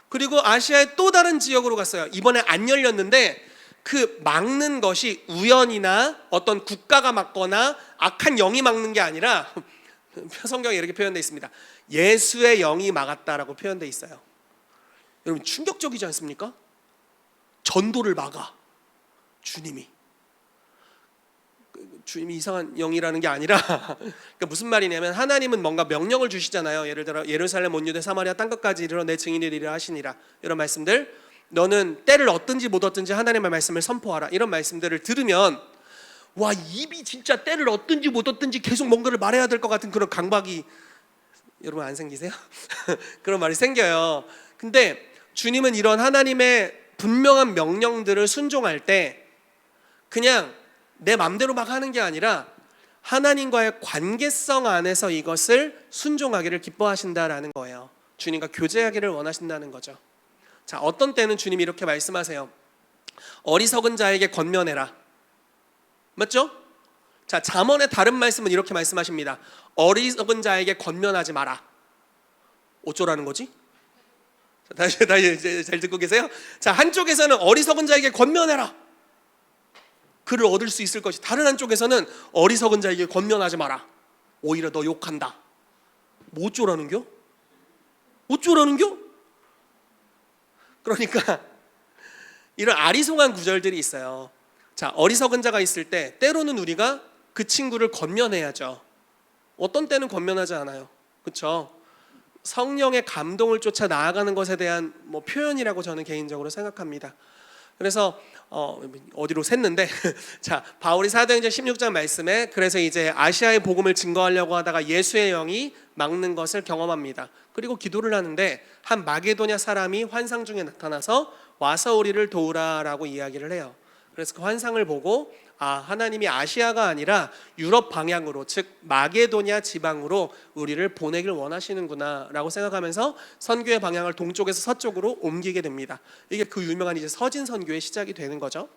그리고 아시아의 또 다른 지역으로 갔어요. 이번에 안 열렸는데 그 막는 것이 우연이나 어떤 국가가 막거나 악한 영이 막는 게 아니라 성경에 이렇게 표현되어 있습니다. 예수의 영이 막았다라고 표현되어 있어요. 여러분, 충격적이지 않습니까? 전도를 막아, 주님이 이상한 영이라는 게 아니라 그러니까 무슨 말이냐면, 하나님은 뭔가 명령을 주시잖아요. 예를 들어 예루살렘 온 유대 사마리아 땅끝까지 이르러 내 증인이리라 하시니라, 이런 말씀들, 너는 때를 얻든지 못 얻든지 하나님의 말씀을 선포하라, 이런 말씀들을 들으면 와, 입이 진짜 때를 얻든지 못 얻든지 계속 뭔가를 말해야 될 것 같은 그런 강박이 여러분 안 생기세요? 그런 말이 생겨요. 근데 주님은 이런 하나님의 분명한 명령들을 순종할 때 그냥 내 맘대로 막 하는 게 아니라 하나님과의 관계성 안에서 이것을 순종하기를 기뻐하신다라는 거예요. 주님과 교제하기를 원하신다는 거죠. 자, 어떤 때는 주님이 이렇게 말씀하세요. 어리석은 자에게 권면해라. 맞죠? 자, 잠언의 다른 말씀은 이렇게 말씀하십니다. 어리석은 자에게 권면하지 마라. 어쩌라는 거지? 다시 잘 듣고 계세요? 자, 한쪽에서는 어리석은 자에게 권면해라. 그를 얻을 수 있을 것이. 다른 한쪽에서는 어리석은 자에게 권면하지 마라. 오히려 너 욕한다. 뭐 어쩌라는겨? 어쩌라는겨? 그러니까 이런 아리송한 구절들이 있어요. 자, 어리석은 자가 있을 때 때로는 우리가 그 친구를 권면해야죠. 어떤 때는 권면하지 않아요. 그렇죠? 성령의 감동을 쫓아 나아가는 것에 대한 표현이라고 저는 개인적으로 생각합니다. 그래서 어디로 샜는데 자, 바울이 사도행전 16장 말씀에 그래서 이제 아시아의 복음을 증거하려고 하다가 예수의 영이 막는 것을 경험합니다. 그리고 기도를 하는데 한 마게도냐 사람이 환상 중에 나타나서 와서 우리를 도우라라고 이야기를 해요. 그래서 그 환상을 보고 하나님이 아시아가 아니라 유럽 방향으로, 즉 마게도냐 지방으로 우리를 보내길 원하시는구나 라고 생각하면서 선교의 방향을 동쪽에서 서쪽으로 옮기게 됩니다. 이게 그 유명한 이제 서진 선교의 시작이 되는 거죠.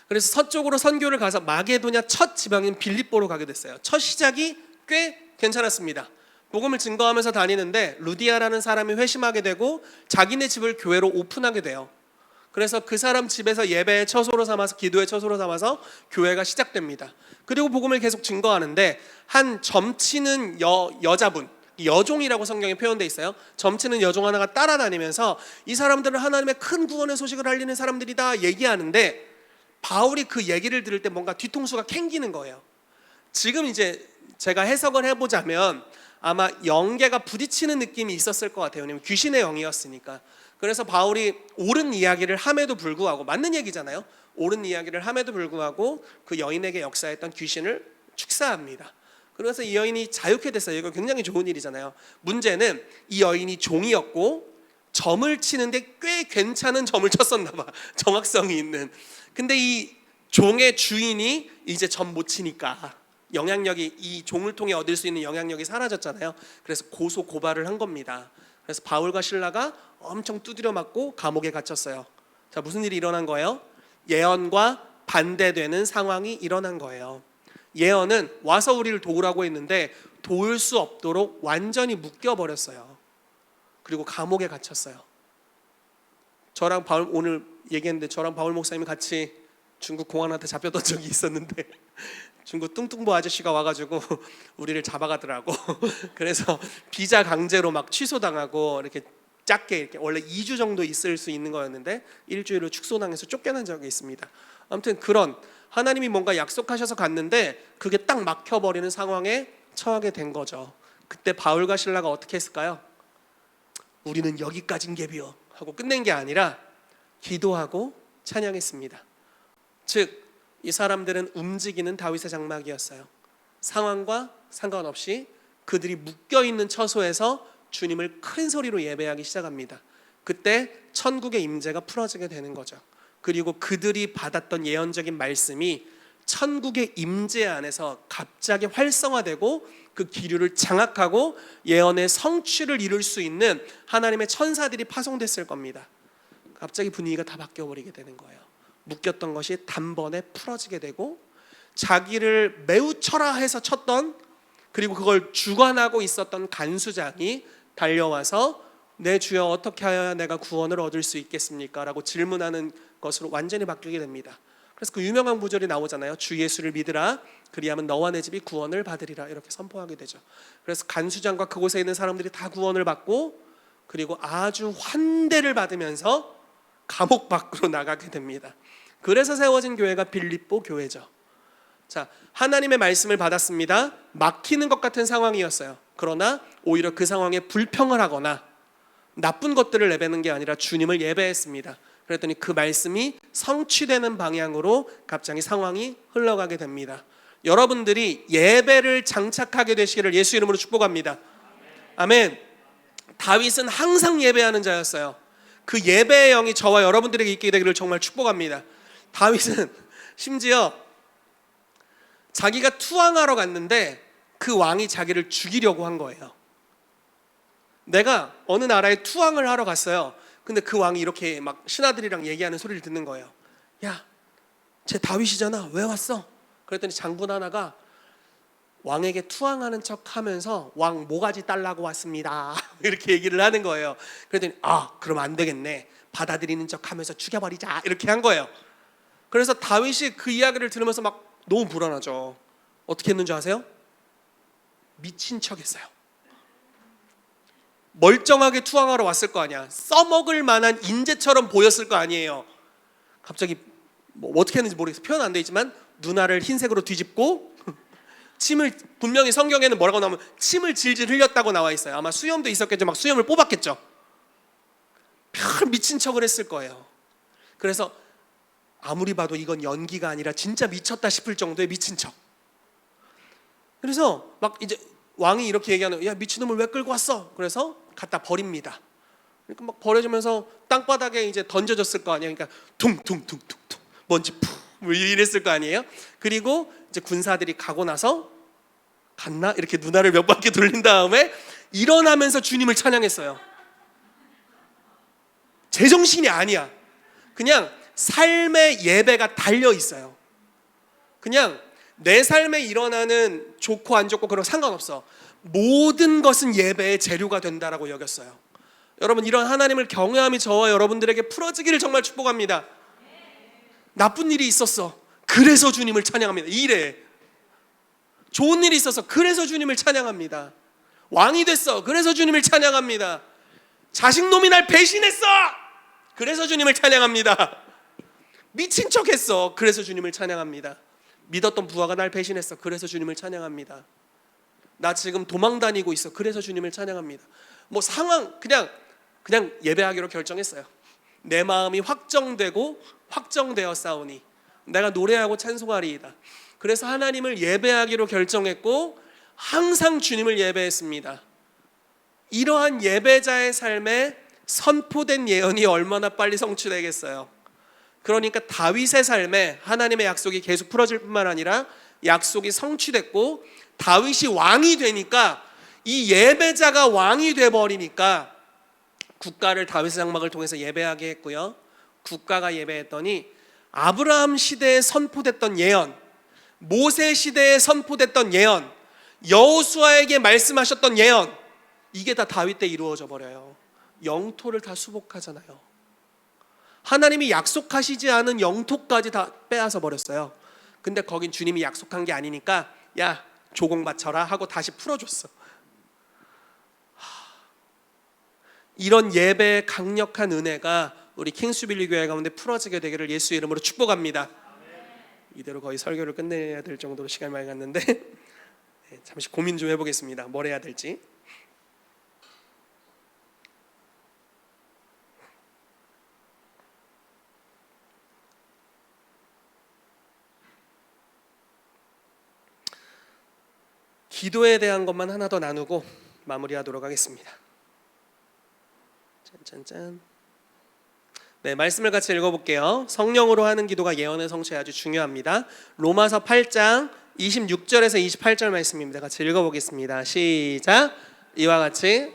그래서 서쪽으로 선교를 가서 마게도냐 첫 지방인 빌립보로 가게 됐어요. 첫 시작이 꽤 괜찮았습니다. 복음을 증거하면서 다니는데 루디아라는 사람이 회심하게 되고 자기네 집을 교회로 오픈하게 돼요. 그래서 그 사람 집에서 예배의 처소로 삼아서, 기도의 처소로 삼아서 교회가 시작됩니다. 그리고 복음을 계속 증거하는데 한 점치는 여자분, 여종이라고 성경에 표현되어 있어요. 점치는 여종 하나가 따라다니면서 이 사람들은 하나님의 큰 구원의 소식을 알리는 사람들이다 얘기하는데 바울이 그 얘기를 들을 때 뭔가 뒤통수가 캥기는 거예요. 지금 이제 제가 해석을 해보자면 아마 영계가 부딪히는 느낌이 있었을 것 같아요. 왜냐면 귀신의 영이었으니까. 그래서 바울이 옳은 이야기를 함에도 불구하고, 맞는 얘기잖아요. 옳은 이야기를 함에도 불구하고 그 여인에게 역사했던 귀신을 축사합니다. 그래서 이 여인이 자유케 됐어요. 이거 굉장히 좋은 일이잖아요. 문제는 이 여인이 종이었고 점을 치는데 꽤 괜찮은 점을 쳤었나 봐. 정확성이 있는. 근데 이 종의 주인이 이제 점 못 치니까 영향력이, 이 종을 통해 얻을 수 있는 영향력이 사라졌잖아요. 그래서 고소 고발을 한 겁니다. 그래서 바울과 실라가 엄청 두드려 맞고 감옥에 갇혔어요. 자, 무슨 일이 일어난 거예요? 예언과 반대되는 상황이 일어난 거예요. 예언은 와서 우리를 도우라고 했는데 도울 수 없도록 완전히 묶여버렸어요. 그리고 감옥에 갇혔어요. 저랑 바울, 오늘 얘기했는데 저랑 바울 목사님이 같이 중국 공안한테 잡혔던 적이 있었는데 중국 뚱뚱보 아저씨가 와가지고 우리를 잡아가더라고. 그래서 비자 강제로 막 취소당하고 이렇게 짧게, 이렇게 원래 2주 정도 있을 수 있는 거였는데 일주일로 축소당해서 쫓겨난 적이 있습니다. 아무튼 그런 하나님이 뭔가 약속하셔서 갔는데 그게 딱 막혀버리는 상황에 처하게 된 거죠. 그때 바울과 실라가 어떻게 했을까요? 우리는 여기까진 갭이요 하고 끝낸 게 아니라 기도하고 찬양했습니다. 즉 이 사람들은 움직이는 다윗의 장막이었어요. 상황과 상관없이 그들이 묶여있는 처소에서 주님을 큰 소리로 예배하기 시작합니다. 그때 천국의 임재가 풀어지게 되는 거죠. 그리고 그들이 받았던 예언적인 말씀이 천국의 임재 안에서 갑자기 활성화되고 그 기류를 장악하고 예언의 성취를 이룰 수 있는 하나님의 천사들이 파송됐을 겁니다. 갑자기 분위기가 다 바뀌어버리게 되는 거예요. 묶였던 것이 단번에 풀어지게 되고 자기를 매우 철화해서 쳤던, 그리고 그걸 주관하고 있었던 간수장이 달려와서 내 주여 어떻게 하여야 내가 구원을 얻을 수 있겠습니까? 라고 질문하는 것으로 완전히 바뀌게 됩니다. 그래서 그 유명한 구절이 나오잖아요. 주 예수를 믿으라 그리하면 너와 내 집이 구원을 받으리라, 이렇게 선포하게 되죠. 그래서 간수장과 그곳에 있는 사람들이 다 구원을 받고 그리고 아주 환대를 받으면서 감옥 밖으로 나가게 됩니다. 그래서 세워진 교회가 빌립보 교회죠. 자, 하나님의 말씀을 받았습니다. 막히는 것 같은 상황이었어요. 그러나 오히려 그 상황에 불평을 하거나 나쁜 것들을 내뱉는 게 아니라 주님을 예배했습니다. 그랬더니 그 말씀이 성취되는 방향으로 갑자기 상황이 흘러가게 됩니다. 여러분들이 예배를 장착하게 되시기를 예수 이름으로 축복합니다. 아멘. 다윗은 항상 예배하는 자였어요. 그 예배의 영이 저와 여러분들에게 있게 되기를 정말 축복합니다. 다윗은 심지어 자기가 투항하러 갔는데 그 왕이 자기를 죽이려고 한 거예요. 내가 어느 나라에 투항을 하러 갔어요. 근데 그 왕이 이렇게 막 신하들이랑 얘기하는 소리를 듣는 거예요. 야, 쟤 다윗이잖아. 왜 왔어? 그랬더니 장군 하나가 왕에게 투항하는 척 하면서 왕 모가지 달라고 왔습니다. 이렇게 얘기를 하는 거예요. 그랬더니 그럼 안 되겠네. 받아들이는 척 하면서 죽여버리자. 이렇게 한 거예요. 그래서 다윗이 그 이야기를 들으면서 막 너무 불안하죠. 어떻게 했는지 아세요? 미친 척 했어요. 멀쩡하게 투항하러 왔을 거 아니야. 써먹을 만한 인재처럼 보였을 거 아니에요. 갑자기 뭐 어떻게 했는지 모르겠어요. 표현 안 돼 있지만 누나를 흰색으로 뒤집고 침을, 분명히 성경에는 뭐라고 나오면 침을 질질 흘렸다고 나와 있어요. 아마 수염도 있었겠죠. 막 수염을 뽑았겠죠. 별 미친 척을 했을 거예요. 그래서 아무리 봐도 이건 연기가 아니라 진짜 미쳤다 싶을 정도의 미친 척. 그래서 막 이제 왕이 이렇게 얘기하는, 야, 미친놈을 왜 끌고 왔어? 그래서 갖다 버립니다. 그러니까 막 버려지면서 땅바닥에 이제 던져졌을 거 아니에요. 그러니까 퉁퉁퉁퉁퉁 먼지 푹 이랬을 거 아니에요. 그리고 이제 군사들이 가고 나서 갔나? 이렇게 누나를 몇 바퀴 돌린 다음에 일어나면서 주님을 찬양했어요. 제정신이 아니야. 그냥 삶의 예배가 달려 있어요. 그냥 내 삶에 일어나는 좋고 안 좋고 그런 상관없어. 모든 것은 예배의 재료가 된다라고 여겼어요. 여러분, 이런 하나님을 경외함이 저와 여러분들에게 풀어지기를 정말 축복합니다. 나쁜 일이 있었어. 그래서 주님을 찬양합니다. 이래. 좋은 일이 있어서 그래서 주님을 찬양합니다. 왕이 됐어. 그래서 주님을 찬양합니다. 자식놈이 날 배신했어. 그래서 주님을 찬양합니다. 미친 척했어. 그래서 주님을 찬양합니다. 믿었던 부하가 날 배신했어. 그래서 주님을 찬양합니다. 나 지금 도망 다니고 있어. 그래서 주님을 찬양합니다. 뭐 상황 그냥 예배하기로 결정했어요. 내 마음이 확정되고 확정되어 싸우니 내가 노래하고 찬송하리이다. 그래서 하나님을 예배하기로 결정했고 항상 주님을 예배했습니다. 이러한 예배자의 삶에 선포된 예언이 얼마나 빨리 성취되겠어요. 그러니까 다윗의 삶에 하나님의 약속이 계속 풀어질 뿐만 아니라 약속이 성취됐고 다윗이 왕이 되니까 이 예배자가 왕이 돼버리니까 국가를 다윗의 장막을 통해서 예배하게 했고요. 국가가 예배했더니 아브라함 시대에 선포됐던 예언, 모세 시대에 선포됐던 예언, 여호수아에게 말씀하셨던 예언, 이게 다 다윗 때 이루어져 버려요. 영토를 다 수복하잖아요. 하나님이 약속하시지 않은 영토까지 다 빼앗아 버렸어요. 근데 거긴 주님이 약속한 게 아니니까 야, 조공 바쳐라 하고 다시 풀어줬어. 이런 예배의 강력한 은혜가 우리 킹스빌리 교회 가운데 풀어지게 되기를 예수의 이름으로 축복합니다. 이대로 거의 설교를 끝내야 될 정도로 시간이 많이 갔는데 잠시 고민 좀 해보겠습니다. 뭘 해야 될지. 기도에 대한 것만 하나 더 나누고 마무리하도록 하겠습니다. 짠짠짠. 네, 말씀을 같이 읽어볼게요. 성령으로 하는 기도가 예언의 성취에 아주 중요합니다. 로마서 8장 26절에서 28절 말씀입니다. 같이 읽어보겠습니다. 시작. 이와 같이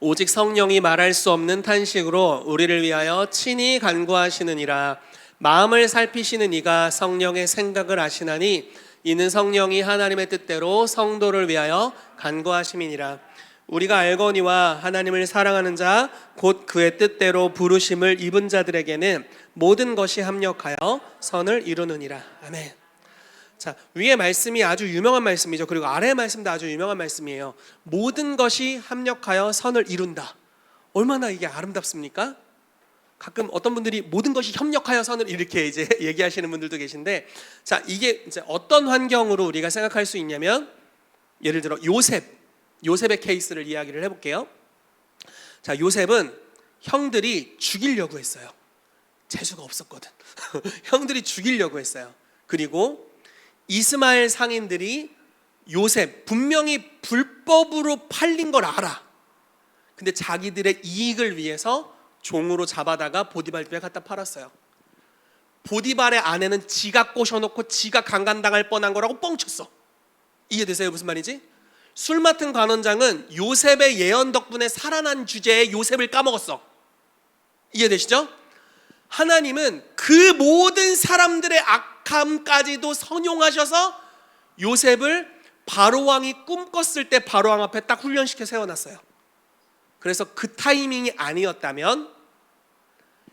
오직 성령이 말할 수 없는 탄식으로 우리를 위하여 친히 간구하시느니라. 마음을 살피시는 이가 성령의 생각을 아시나니 이는 성령이 하나님의 뜻대로 성도를 위하여 간구하심이니라. 우리가 알거니와 하나님을 사랑하는 자 곧 그의 뜻대로 부르심을 입은 자들에게는 모든 것이 합력하여 선을 이루느니라. 아멘. 자, 위의 말씀이 아주 유명한 말씀이죠. 그리고 아래의 말씀도 아주 유명한 말씀이에요. 모든 것이 합력하여 선을 이룬다. 얼마나 이게 아름답습니까? 가끔 어떤 분들이 모든 것이 협력하여 선을 이렇게 이제 얘기하시는 분들도 계신데, 자, 이게 이제 어떤 환경으로 우리가 생각할 수 있냐면, 예를 들어 요셉의 케이스를 이야기를 해볼게요. 자, 요셉은 형들이 죽이려고 했어요. 재수가 없었거든. 형들이 죽이려고 했어요. 그리고 이스마엘 상인들이 요셉 분명히 불법으로 팔린 걸 알아. 근데 자기들의 이익을 위해서 종으로 잡아다가 보디발 집에 갖다 팔았어요. 보디발의 아내는 지가 꼬셔놓고 지가 강간당할 뻔한 거라고 뻥쳤어. 이해되세요? 무슨 말인지? 술 맡은 관원장은 요셉의 예언 덕분에 살아난 주제에 요셉을 까먹었어. 이해되시죠? 하나님은 그 모든 사람들의 악함까지도 선용하셔서 요셉을 바로왕이 꿈꿨을 때 바로왕 앞에 딱 훈련시켜 세워놨어요. 그래서 그 타이밍이 아니었다면,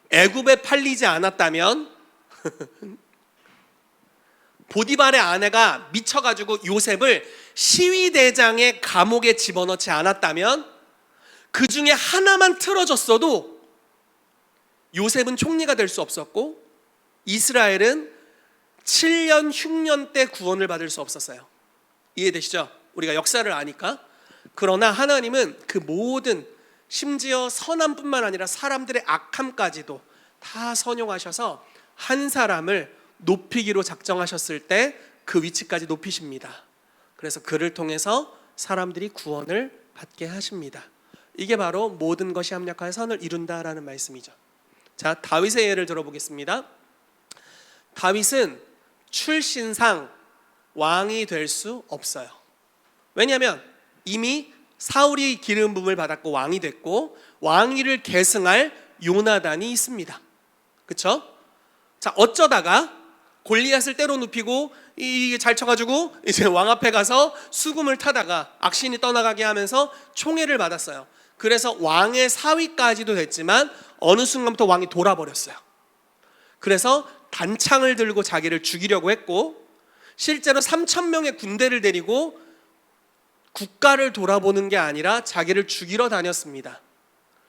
애굽에 팔리지 않았다면, 보디발의 아내가 미쳐가지고 요셉을 시위대장의 감옥에 집어넣지 않았다면, 그 중에 하나만 틀어졌어도 요셉은 총리가 될 수 없었고 이스라엘은 7년 흉년 때 구원을 받을 수 없었어요. 이해되시죠? 우리가 역사를 아니까. 그러나 하나님은 그 모든, 심지어 선함뿐만 아니라 사람들의 악함까지도 다 선용하셔서 한 사람을 높이기로 작정하셨을 때 그 위치까지 높이십니다. 그래서 그를 통해서 사람들이 구원을 받게 하십니다. 이게 바로 모든 것이 합력하여 선을 이룬다라는 말씀이죠. 자, 다윗의 예를 들어보겠습니다. 다윗은 출신상 왕이 될 수 없어요. 왜냐하면 이미 사울이 기름 부음을 받았고 왕이 됐고 왕위를 계승할 요나단이 있습니다. 그렇죠? 자, 어쩌다가 골리앗을 때로 눕히고 이게 잘 쳐가지고 이제 왕 앞에 가서 수금을 타다가 악신이 떠나가게 하면서 총애를 받았어요. 그래서 왕의 사위까지도 됐지만 어느 순간부터 왕이 돌아버렸어요. 그래서 단창을 들고 자기를 죽이려고 했고 실제로 3,000명의 군대를 데리고 국가를 돌아보는 게 아니라 자기를 죽이러 다녔습니다.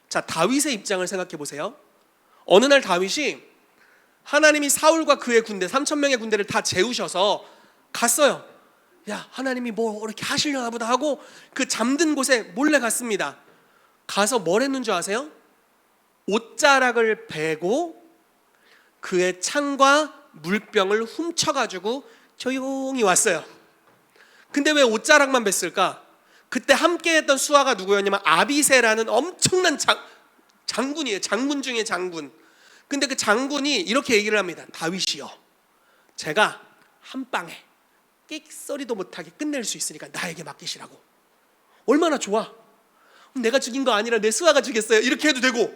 자, 다윗의 입장을 생각해 보세요. 어느 날 다윗이 하나님이 사울과 그의 군대 3,000명의 군대를 다 재우셔서 갔어요. 야, 하나님이 뭐 이렇게 하시려나 보다 하고 그 잠든 곳에 몰래 갔습니다. 가서 뭘 했는 줄 아세요? 옷자락을 베고 그의 창과 물병을 훔쳐가지고 조용히 왔어요. 근데 왜 옷자락만 뱄을까? 그때 함께했던 수하가 누구였냐면 아비새라는 엄청난 장군이에요. 장군 중에 장군. 근데 그 장군이 이렇게 얘기를 합니다. 다윗이요, 제가 한 방에 끽소리도 못하게 끝낼 수 있으니까 나에게 맡기시라고. 얼마나 좋아. 내가 죽인 거 아니라 내 수하가 죽였어요. 이렇게 해도 되고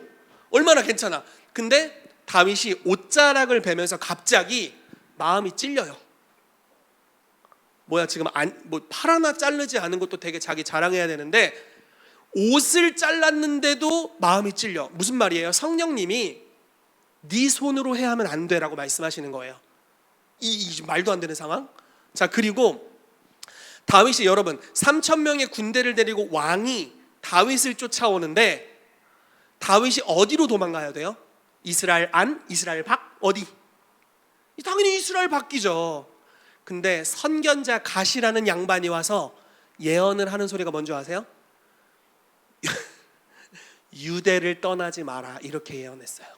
얼마나 괜찮아. 근데 다윗이 옷자락을 베면서 갑자기 마음이 찔려요. 뭐야, 지금 팔 하나 자르지 않은 것도 되게 자기 자랑해야 되는데 옷을 잘랐는데도 마음이 찔려. 무슨 말이에요? 성령님이 네 손으로 해야 하면 안 돼라고 말씀하시는 거예요. 이 말도 안 되는 상황. 자, 그리고 다윗이, 여러분, 3,000명의 군대를 데리고 왕이 다윗을 쫓아오는데 다윗이 어디로 도망가야 돼요? 이스라엘 안? 이스라엘 밖? 어디? 당연히 이스라엘 밖이죠. 근데 선견자 갓이라는 양반이 와서 예언을 하는 소리가 뭔지 아세요? 유대를 떠나지 마라, 이렇게 예언했어요.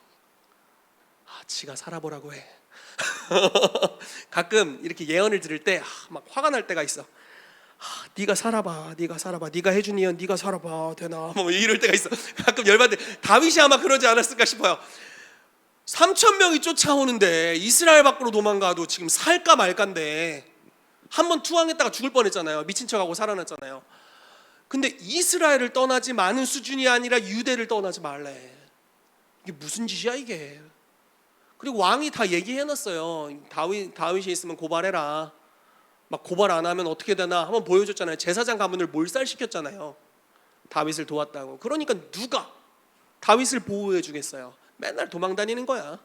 지가 살아보라고 해. 가끔 이렇게 예언을 들을 때 막 화가 날 때가 있어. 네가 살아봐, 네가 살아봐, 네가 해준 예언 네가 살아봐 되나, 뭐 이럴 때가 있어. 가끔 열받을 때. 다윗이 아마 그러지 않았을까 싶어요. 3,000명이 쫓아오는데 이스라엘 밖으로 도망가도 지금 살까 말까인데 한번 투항했다가 죽을 뻔했잖아요. 미친 척하고 살아났잖아요. 근데 이스라엘을 떠나지 마는 수준이 아니라 유대를 떠나지 말래. 이게 무슨 짓이야 이게. 그리고 왕이 다 얘기해놨어요. 다윗이 있으면 고발해라. 막 고발 안 하면 어떻게 되나 한번 보여줬잖아요. 제사장 가문을 몰살시켰잖아요. 다윗을 도왔다고. 그러니까 누가 다윗을 보호해 주겠어요? 맨날 도망다니는 거야.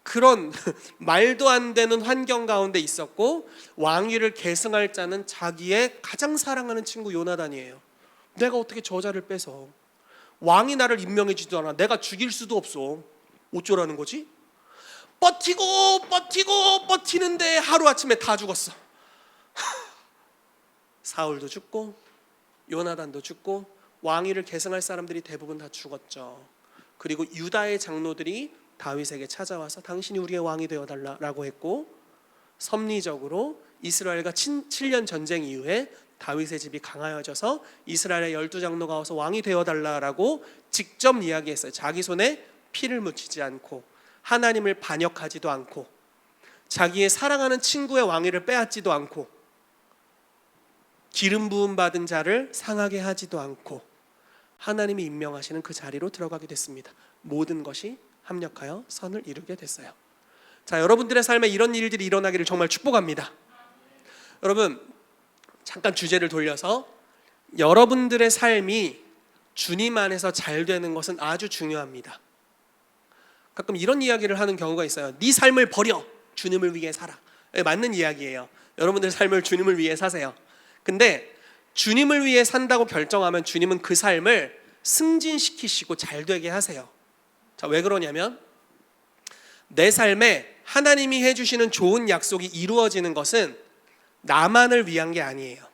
그런 말도 안 되는 환경 가운데 있었고 왕위를 계승할 자는 자기의 가장 사랑하는 친구 요나단이에요. 내가 어떻게 저자를 뺏어? 왕이 나를 임명해 주지도 않아. 내가 죽일 수도 없어. 어쩌라는 거지? 버티는데 하루아침에 다 죽었어. 사울도 죽고 요나단도 죽고 왕위를 계승할 사람들이 대부분 다 죽었죠. 그리고 유다의 장로들이 다윗에게 찾아와서 당신이 우리의 왕이 되어달라고 했고 섭리적으로 이스라엘과 7년 전쟁 이후에 다윗의 집이 강하여져서 이스라엘의 12장로가 와서 왕이 되어달라라고 직접 이야기했어요. 자기 손에 피를 묻히지 않고 하나님을 반역하지도 않고 자기의 사랑하는 친구의 왕위를 빼앗지도 않고 기름 부음 받은 자를 상하게 하지도 않고 하나님이 임명하시는 그 자리로 들어가게 됐습니다. 모든 것이 합력하여 선을 이루게 됐어요. 자, 여러분들의 삶에 이런 일들이 일어나기를 정말 축복합니다. 여러분, 잠깐 주제를 돌려서 여러분들의 삶이 주님 안에서 잘 되는 것은 아주 중요합니다. 가끔 이런 이야기를 하는 경우가 있어요. 네 삶을 버려, 주님을 위해 살아. 맞는 이야기예요. 여러분들 삶을 주님을 위해 사세요. 근데 주님을 위해 산다고 결정하면 주님은 그 삶을 승진시키시고 잘 되게 하세요. 자, 왜 그러냐면 내 삶에 하나님이 해주시는 좋은 약속이 이루어지는 것은 나만을 위한 게 아니에요.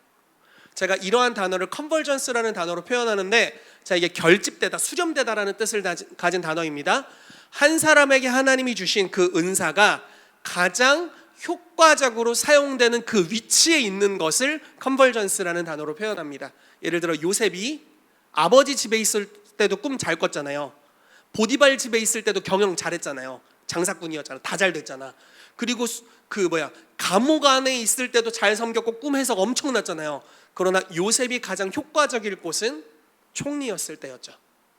제가 이러한 단어를 컨버전스라는 단어로 표현하는데, 자, 이게 결집되다, 수렴되다라는 뜻을 가진 단어입니다. 한 사람에게 하나님이 주신 그 은사가 가장 효과적으로 사용되는 그 위치에 있는 것을 컨버전스라는 단어로 표현합니다. 예를 들어 요셉이 아버지 집에 있을 때도 꿈 잘 꿨잖아요. 보디발 집에 있을 때도 경영 잘했잖아요. 장사꾼이었잖아. 다 잘 됐잖아. 그리고 감옥 안에 있을 때도 잘 섬겼고 꿈 해석 엄청났잖아요. 그러나 요셉이 가장 효과적일 곳은 총리였을 때였죠.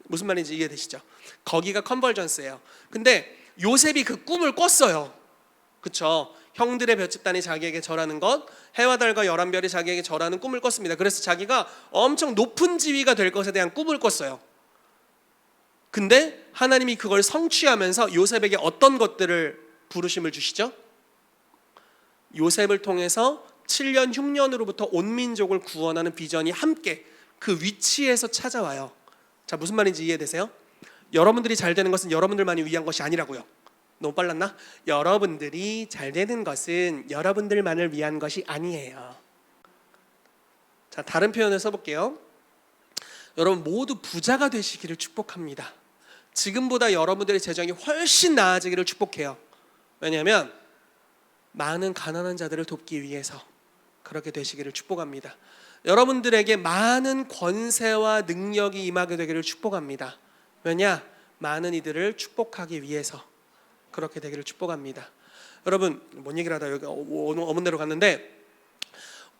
무슨 말인지 이해되시죠? 거기가 컨버전스예요. 근데 요셉이 그 꿈을 꿨어요. 그쵸? 형들의 몇 집단이 자기에게 절하는 것, 해와 달과 11별이 자기에게 절하는 꿈을 꿨습니다. 그래서 자기가 엄청 높은 지위가 될 것에 대한 꿈을 꿨어요. 근데 하나님이 그걸 성취하면서 요셉에게 어떤 것들을 부르심을 주시죠? 요셉을 통해서 7년 흉년으로부터 온 민족을 구원하는 비전이 함께 그 위치에서 찾아와요. 자, 무슨 말인지 이해되세요? 여러분들이 잘 되는 것은 여러분들만이 위한 것이 아니라고요. 너무 빨랐나? 여러분들이 잘 되는 것은 여러분들만을 위한 것이 아니에요. 자, 다른 표현을 써볼게요. 여러분 모두 부자가 되시기를 축복합니다. 지금보다 여러분들의 재정이 훨씬 나아지기를 축복해요. 왜냐하면 많은 가난한 자들을 돕기 위해서 그렇게 되시기를 축복합니다. 여러분들에게 많은 권세와 능력이 임하게 되기를 축복합니다. 왜냐? 많은 이들을 축복하기 위해서 그렇게 되기를 축복합니다. 여러분, 뭔 얘기를 하다 여기 어느 데로 갔는데,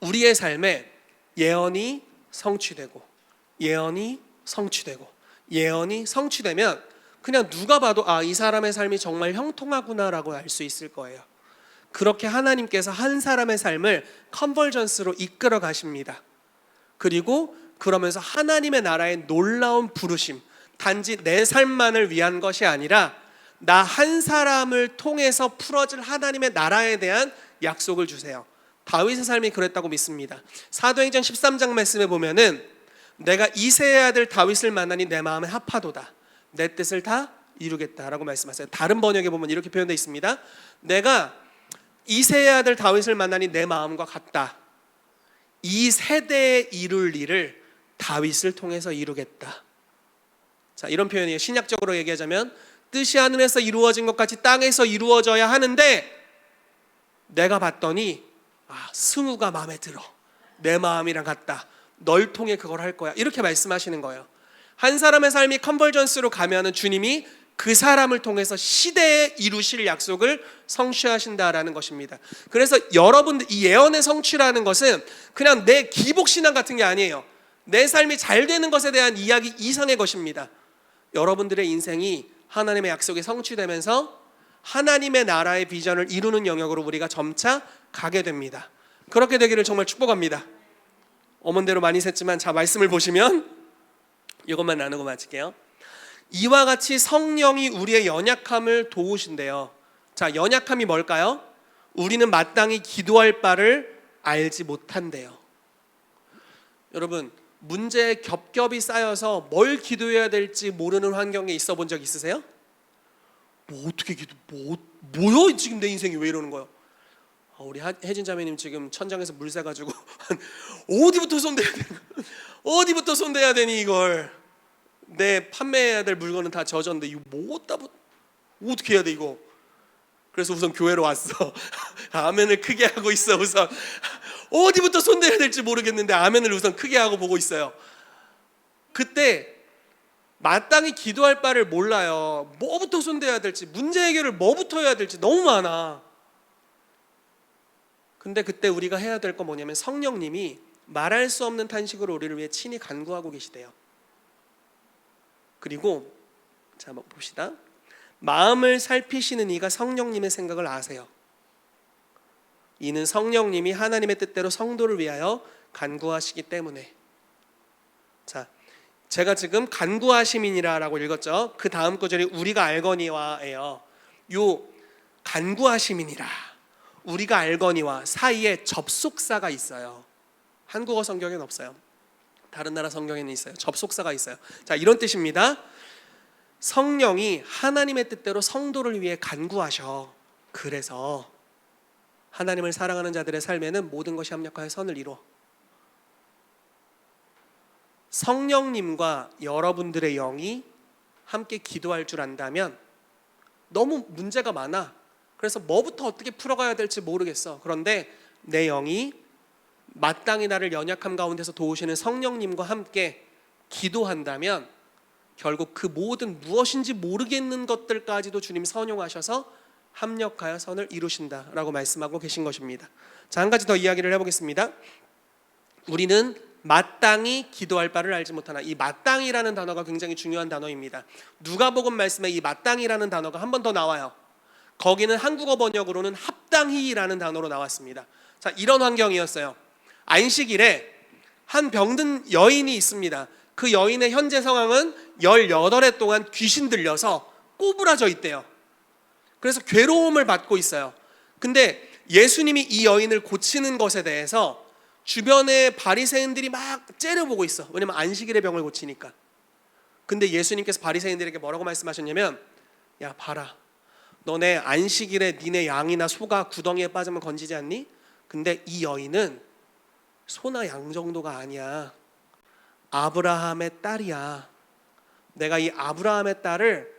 우리의 삶에 예언이 성취되고 예언이 성취되고 예언이 성취되면 그냥 누가 봐도 이 사람의 삶이 정말 형통하구나라고 알 수 있을 거예요. 그렇게 하나님께서 한 사람의 삶을 컨버전스로 이끌어 가십니다. 그리고 그러면서 하나님의 나라의 놀라운 부르심, 단지 내 삶만을 위한 것이 아니라 나 한 사람을 통해서 풀어질 하나님의 나라에 대한 약속을 주세요. 다윗의 삶이 그랬다고 믿습니다. 사도행전 13장 말씀에 보면은 내가 이새의 아들 다윗을 만나니 내 마음에 합하도다. 내 뜻을 다 이루겠다라고 말씀하세요. 다른 번역에 보면 이렇게 표현되어 있습니다. 내가 이새의 아들 다윗을 만나니 내 마음과 같다. 이 세대에 이룰 일을 다윗을 통해서 이루겠다. 자, 이런 표현이에요. 신약적으로 얘기하자면 뜻이 하늘에서 이루어진 것 같이 땅에서 이루어져야 하는데 내가 봤더니 승우가 마음에 들어. 내 마음이랑 같다. 널 통해 그걸 할 거야. 이렇게 말씀하시는 거예요. 한 사람의 삶이 컨버전스로 가면은 주님이 그 사람을 통해서 시대에 이루실 약속을 성취하신다라는 것입니다. 그래서 여러분들 이 예언의 성취라는 것은 그냥 내 기복신앙 같은 게 아니에요. 내 삶이 잘 되는 것에 대한 이야기 이상의 것입니다. 여러분들의 인생이 하나님의 약속이 성취되면서 하나님의 나라의 비전을 이루는 영역으로 우리가 점차 가게 됩니다. 그렇게 되기를 정말 축복합니다. 어머니대로 많이 샜지만 자, 말씀을 보시면 이것만 나누고 마칠게요. 이와 같이 성령이 우리의 연약함을 도우신대요. 자, 연약함이 뭘까요? 우리는 마땅히 기도할 바를 알지 못한대요. 여러분, 문제에 겹겹이 쌓여서 뭘 기도해야 될지 모르는 환경에 있어 본 적 있으세요? 어떻게 기도, 뭐야 지금 내 인생이 왜 이러는 거야? 우리 혜진 자매님 지금 천장에서 물 새가지고 어디부터 손대야 되니? 어디부터 손대야 되니 이걸? 내 판매해야 될 물건은 다 젖었는데 이거 어떻게 해야 돼 이거? 그래서 우선 교회로 왔어. 아멘을 크게 하고 있어. 우선 어디부터 손대야 될지 모르겠는데 아멘을 우선 크게 하고 보고 있어요. 그때 마땅히 기도할 바를 몰라요. 뭐부터 손대야 될지, 문제 해결을 뭐부터 해야 될지 너무 많아. 근데 그때 우리가 해야 될 건 뭐냐면 성령님이 말할 수 없는 탄식으로 우리를 위해 친히 간구하고 계시대요. 그리고 자, 한번 봅시다. 마음을 살피시는 이가 성령님의 생각을 아세요. 이는 성령님이 하나님의 뜻대로 성도를 위하여 간구하시기 때문에. 자, 제가 지금 간구하심이니라라고 읽었죠. 그 다음 구절이 우리가 알거니와예요. 요 간구하심이니라, 우리가 알거니와 사이에 접속사가 있어요. 한국어 성경에는 없어요. 다른 나라 성경에는 있어요. 접속사가 있어요. 자, 이런 뜻입니다. 성령이 하나님의 뜻대로 성도를 위해 간구하셔. 그래서 하나님을 사랑하는 자들의 삶에는 모든 것이 합력하여 선을 이루어. 성령님과 여러분들의 영이 함께 기도할 줄 안다면 너무 문제가 많아. 그래서 뭐부터 어떻게 풀어가야 될지 모르겠어. 그런데 내 영이 마땅히 나를 연약함 가운데서 도우시는 성령님과 함께 기도한다면 결국 그 모든 무엇인지 모르겠는 것들까지도 주님 선용하셔서 합력하여 선을 이루신다라고 말씀하고 계신 것입니다. 자, 한 가지 더 이야기를 해보겠습니다. 우리는 마땅히 기도할 바를 알지 못하나. 이 마땅히라는 단어가 굉장히 중요한 단어입니다. 누가복음 말씀에 이 마땅히라는 단어가 한 번 더 나와요. 거기는 한국어 번역으로는 합당히라는 단어로 나왔습니다. 자, 이런 환경이었어요. 안식일에 한 병든 여인이 있습니다. 그 여인의 현재 상황은 18해 동안 귀신 들려서 꼬부라져 있대요. 그래서 괴로움을 받고 있어요. 근데 예수님이 이 여인을 고치는 것에 대해서 주변의 바리새인들이 막 째려보고 있어. 왜냐면 안식일에 병을 고치니까. 근데 예수님께서 바리새인들에게 뭐라고 말씀하셨냐면, 야, 봐라, 너네 안식일에 니네 양이나 소가 구덩이에 빠지면 건지지 않니? 근데 이 여인은 소나 양 정도가 아니야. 아브라함의 딸이야. 내가 이 아브라함의 딸을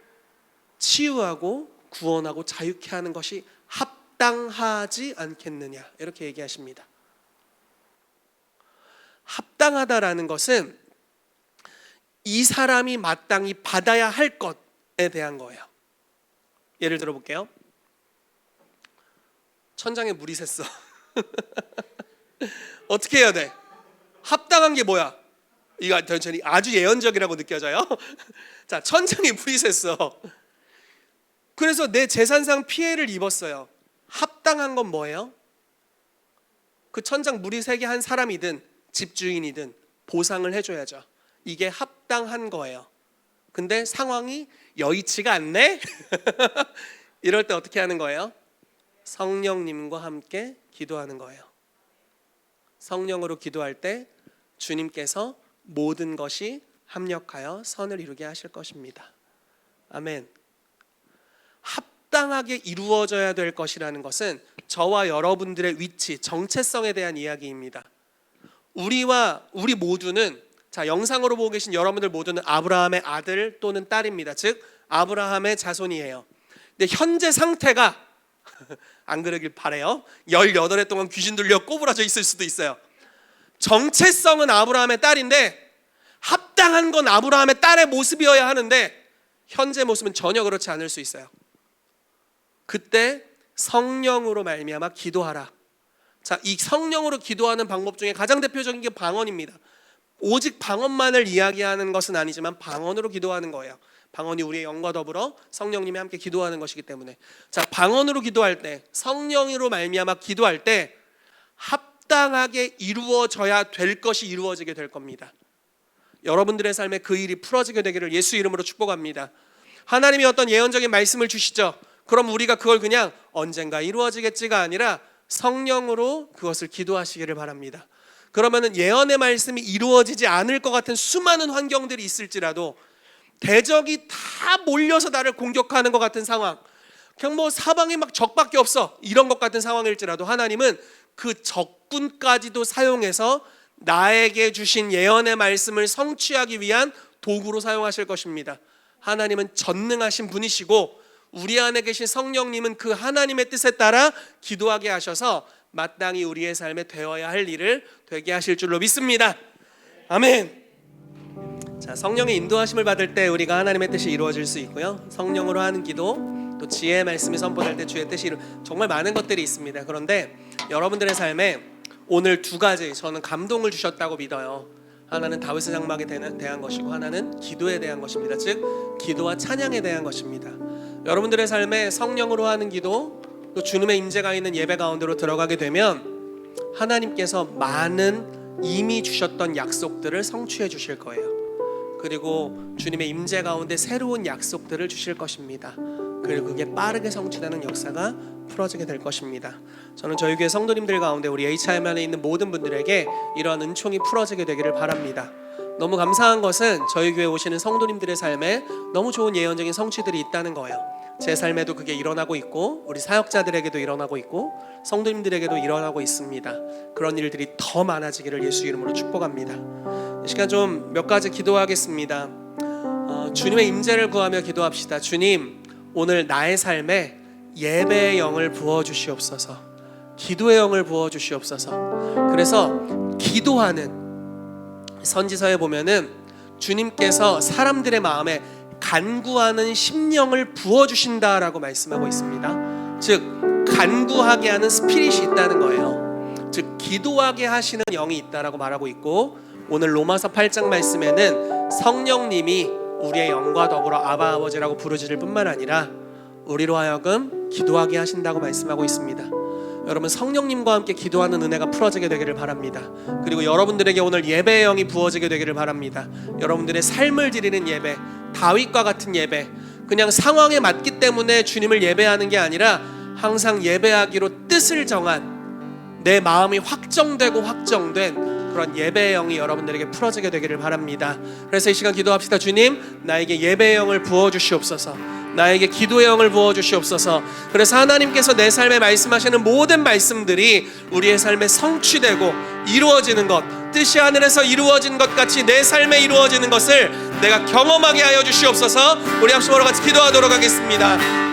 치유하고 구원하고 자유케 하는 것이 합당하지 않겠느냐, 이렇게 얘기하십니다. 합당하다라는 것은 이 사람이 마땅히 받아야 할 것에 대한 거예요. 예를 들어 볼게요. 천장에 물이 샜어. 어떻게 해야 돼? 합당한 게 뭐야? 이거 아주 예언적이라고 느껴져요. 자, 천장에 물이 샜어. 그래서 내 재산상 피해를 입었어요. 합당한 건 뭐예요? 그 천장 물이 새게 한 사람이든 집주인이든 보상을 해줘야죠. 이게 합당한 거예요. 근데 상황이 여의치가 않네? 이럴 때 어떻게 하는 거예요? 성령님과 함께 기도하는 거예요. 성령으로 기도할 때 주님께서 모든 것이 합력하여 선을 이루게 하실 것입니다. 아멘. 합당하게 이루어져야 될 것이라는 것은 저와 여러분들의 위치, 정체성에 대한 이야기입니다. 우리 모두는, 자, 영상으로 보고 계신 여러분들 모두는 아브라함의 아들 또는 딸입니다. 즉 아브라함의 자손이에요. 근데 현재 상태가 안 그러길 바래요. 18해 동안 귀신 들려 꼬부라져 있을 수도 있어요. 정체성은 아브라함의 딸인데 합당한 건 아브라함의 딸의 모습이어야 하는데 현재 모습은 전혀 그렇지 않을 수 있어요. 그때 성령으로 말미암아 기도하라. 자, 이 성령으로 기도하는 방법 중에 가장 대표적인 게 방언입니다. 오직 방언만을 이야기하는 것은 아니지만 방언으로 기도하는 거예요. 방언이 우리의 영과 더불어 성령님이 함께 기도하는 것이기 때문에, 자, 방언으로 기도할 때, 성령으로 말미암아 기도할 때 합당하게 이루어져야 될 것이 이루어지게 될 겁니다. 여러분들의 삶에 그 일이 풀어지게 되기를 예수 이름으로 축복합니다. 하나님이 어떤 예언적인 말씀을 주시죠. 그럼 우리가 그걸 그냥 언젠가 이루어지겠지가 아니라 성령으로 그것을 기도하시기를 바랍니다. 그러면은 예언의 말씀이 이루어지지 않을 것 같은 수많은 환경들이 있을지라도, 대적이 다 몰려서 나를 공격하는 것 같은 상황, 그냥 뭐 사방에 막 적밖에 없어, 이런 것 같은 상황일지라도 하나님은 그 적군까지도 사용해서 나에게 주신 예언의 말씀을 성취하기 위한 도구로 사용하실 것입니다. 하나님은 전능하신 분이시고 우리 안에 계신 성령님은 그 하나님의 뜻에 따라 기도하게 하셔서 마땅히 우리의 삶에 되어야 할 일을 되게 하실 줄로 믿습니다. 아멘. 자, 성령의 인도하심을 받을 때 우리가 하나님의 뜻이 이루어질 수 있고요. 성령으로 하는 기도, 또 지혜의 말씀이 선포될 때 주의 뜻이 정말 많은 것들이 있습니다. 그런데 여러분들의 삶에 오늘 두 가지 저는 감동을 주셨다고 믿어요. 하나는 다윗의 장막에 대한 것이고 하나는 기도에 대한 것입니다. 즉 기도와 찬양에 대한 것입니다. 여러분들의 삶에 성령으로 하는 기도, 또 주님의 임재가 있는 예배 가운데로 들어가게 되면 하나님께서 많은 이미 주셨던 약속들을 성취해 주실 거예요. 그리고 주님의 임재 가운데 새로운 약속들을 주실 것입니다. 그리고 그게 빠르게 성취되는 역사가 풀어지게 될 것입니다. 저는 저희 교회 성도님들 가운데 우리 HIM 안에 있는 모든 분들에게 이러한 은총이 풀어지게 되기를 바랍니다. 너무 감사한 것은 저희 교회 오시는 성도님들의 삶에 너무 좋은 예언적인 성취들이 있다는 거예요. 제 삶에도 그게 일어나고 있고 우리 사역자들에게도 일어나고 있고 성도님들에게도 일어나고 있습니다. 그런 일들이 더 많아지기를 예수 이름으로 축복합니다. 이 시간 좀 몇 가지 기도하겠습니다. 주님의 임재를 구하며 기도합시다. 주님, 오늘 나의 삶에 예배의 영을 부어주시옵소서, 기도의 영을 부어주시옵소서. 그래서 기도하는, 선지서에 보면은 주님께서 사람들의 마음에 간구하는 심령을 부어주신다라고 말씀하고 있습니다. 즉 간구하게 하는 스피릿이 있다는 거예요. 즉 기도하게 하시는 영이 있다라고 말하고 있고, 오늘 로마서 8장 말씀에는 성령님이 우리의 영과 더불어 아바 아버지라고 부르짖을 뿐만 아니라 우리로 하여금 기도하게 하신다고 말씀하고 있습니다. 여러분, 성령님과 함께 기도하는 은혜가 풀어지게 되기를 바랍니다. 그리고 여러분들에게 오늘 예배의 영이 부어지게 되기를 바랍니다. 여러분들의 삶을 드리는 예배, 다윗과 같은 예배, 그냥 상황에 맞기 때문에 주님을 예배하는 게 아니라 항상 예배하기로 뜻을 정한, 내 마음이 확정되고 확정된 그런 예배의 영이 여러분들에게 풀어지게 되기를 바랍니다. 그래서 이 시간 기도합시다. 주님, 나에게 예배의 영을 부어주시옵소서, 나에게 기도의 영을 부어주시옵소서. 그래서 하나님께서 내 삶에 말씀하시는 모든 말씀들이 우리의 삶에 성취되고 이루어지는 것, 뜻이 하늘에서 이루어진 것 같이 내 삶에 이루어지는 것을 내가 경험하게 하여 주시옵소서. 우리 합심으로 같이 기도하도록 하겠습니다.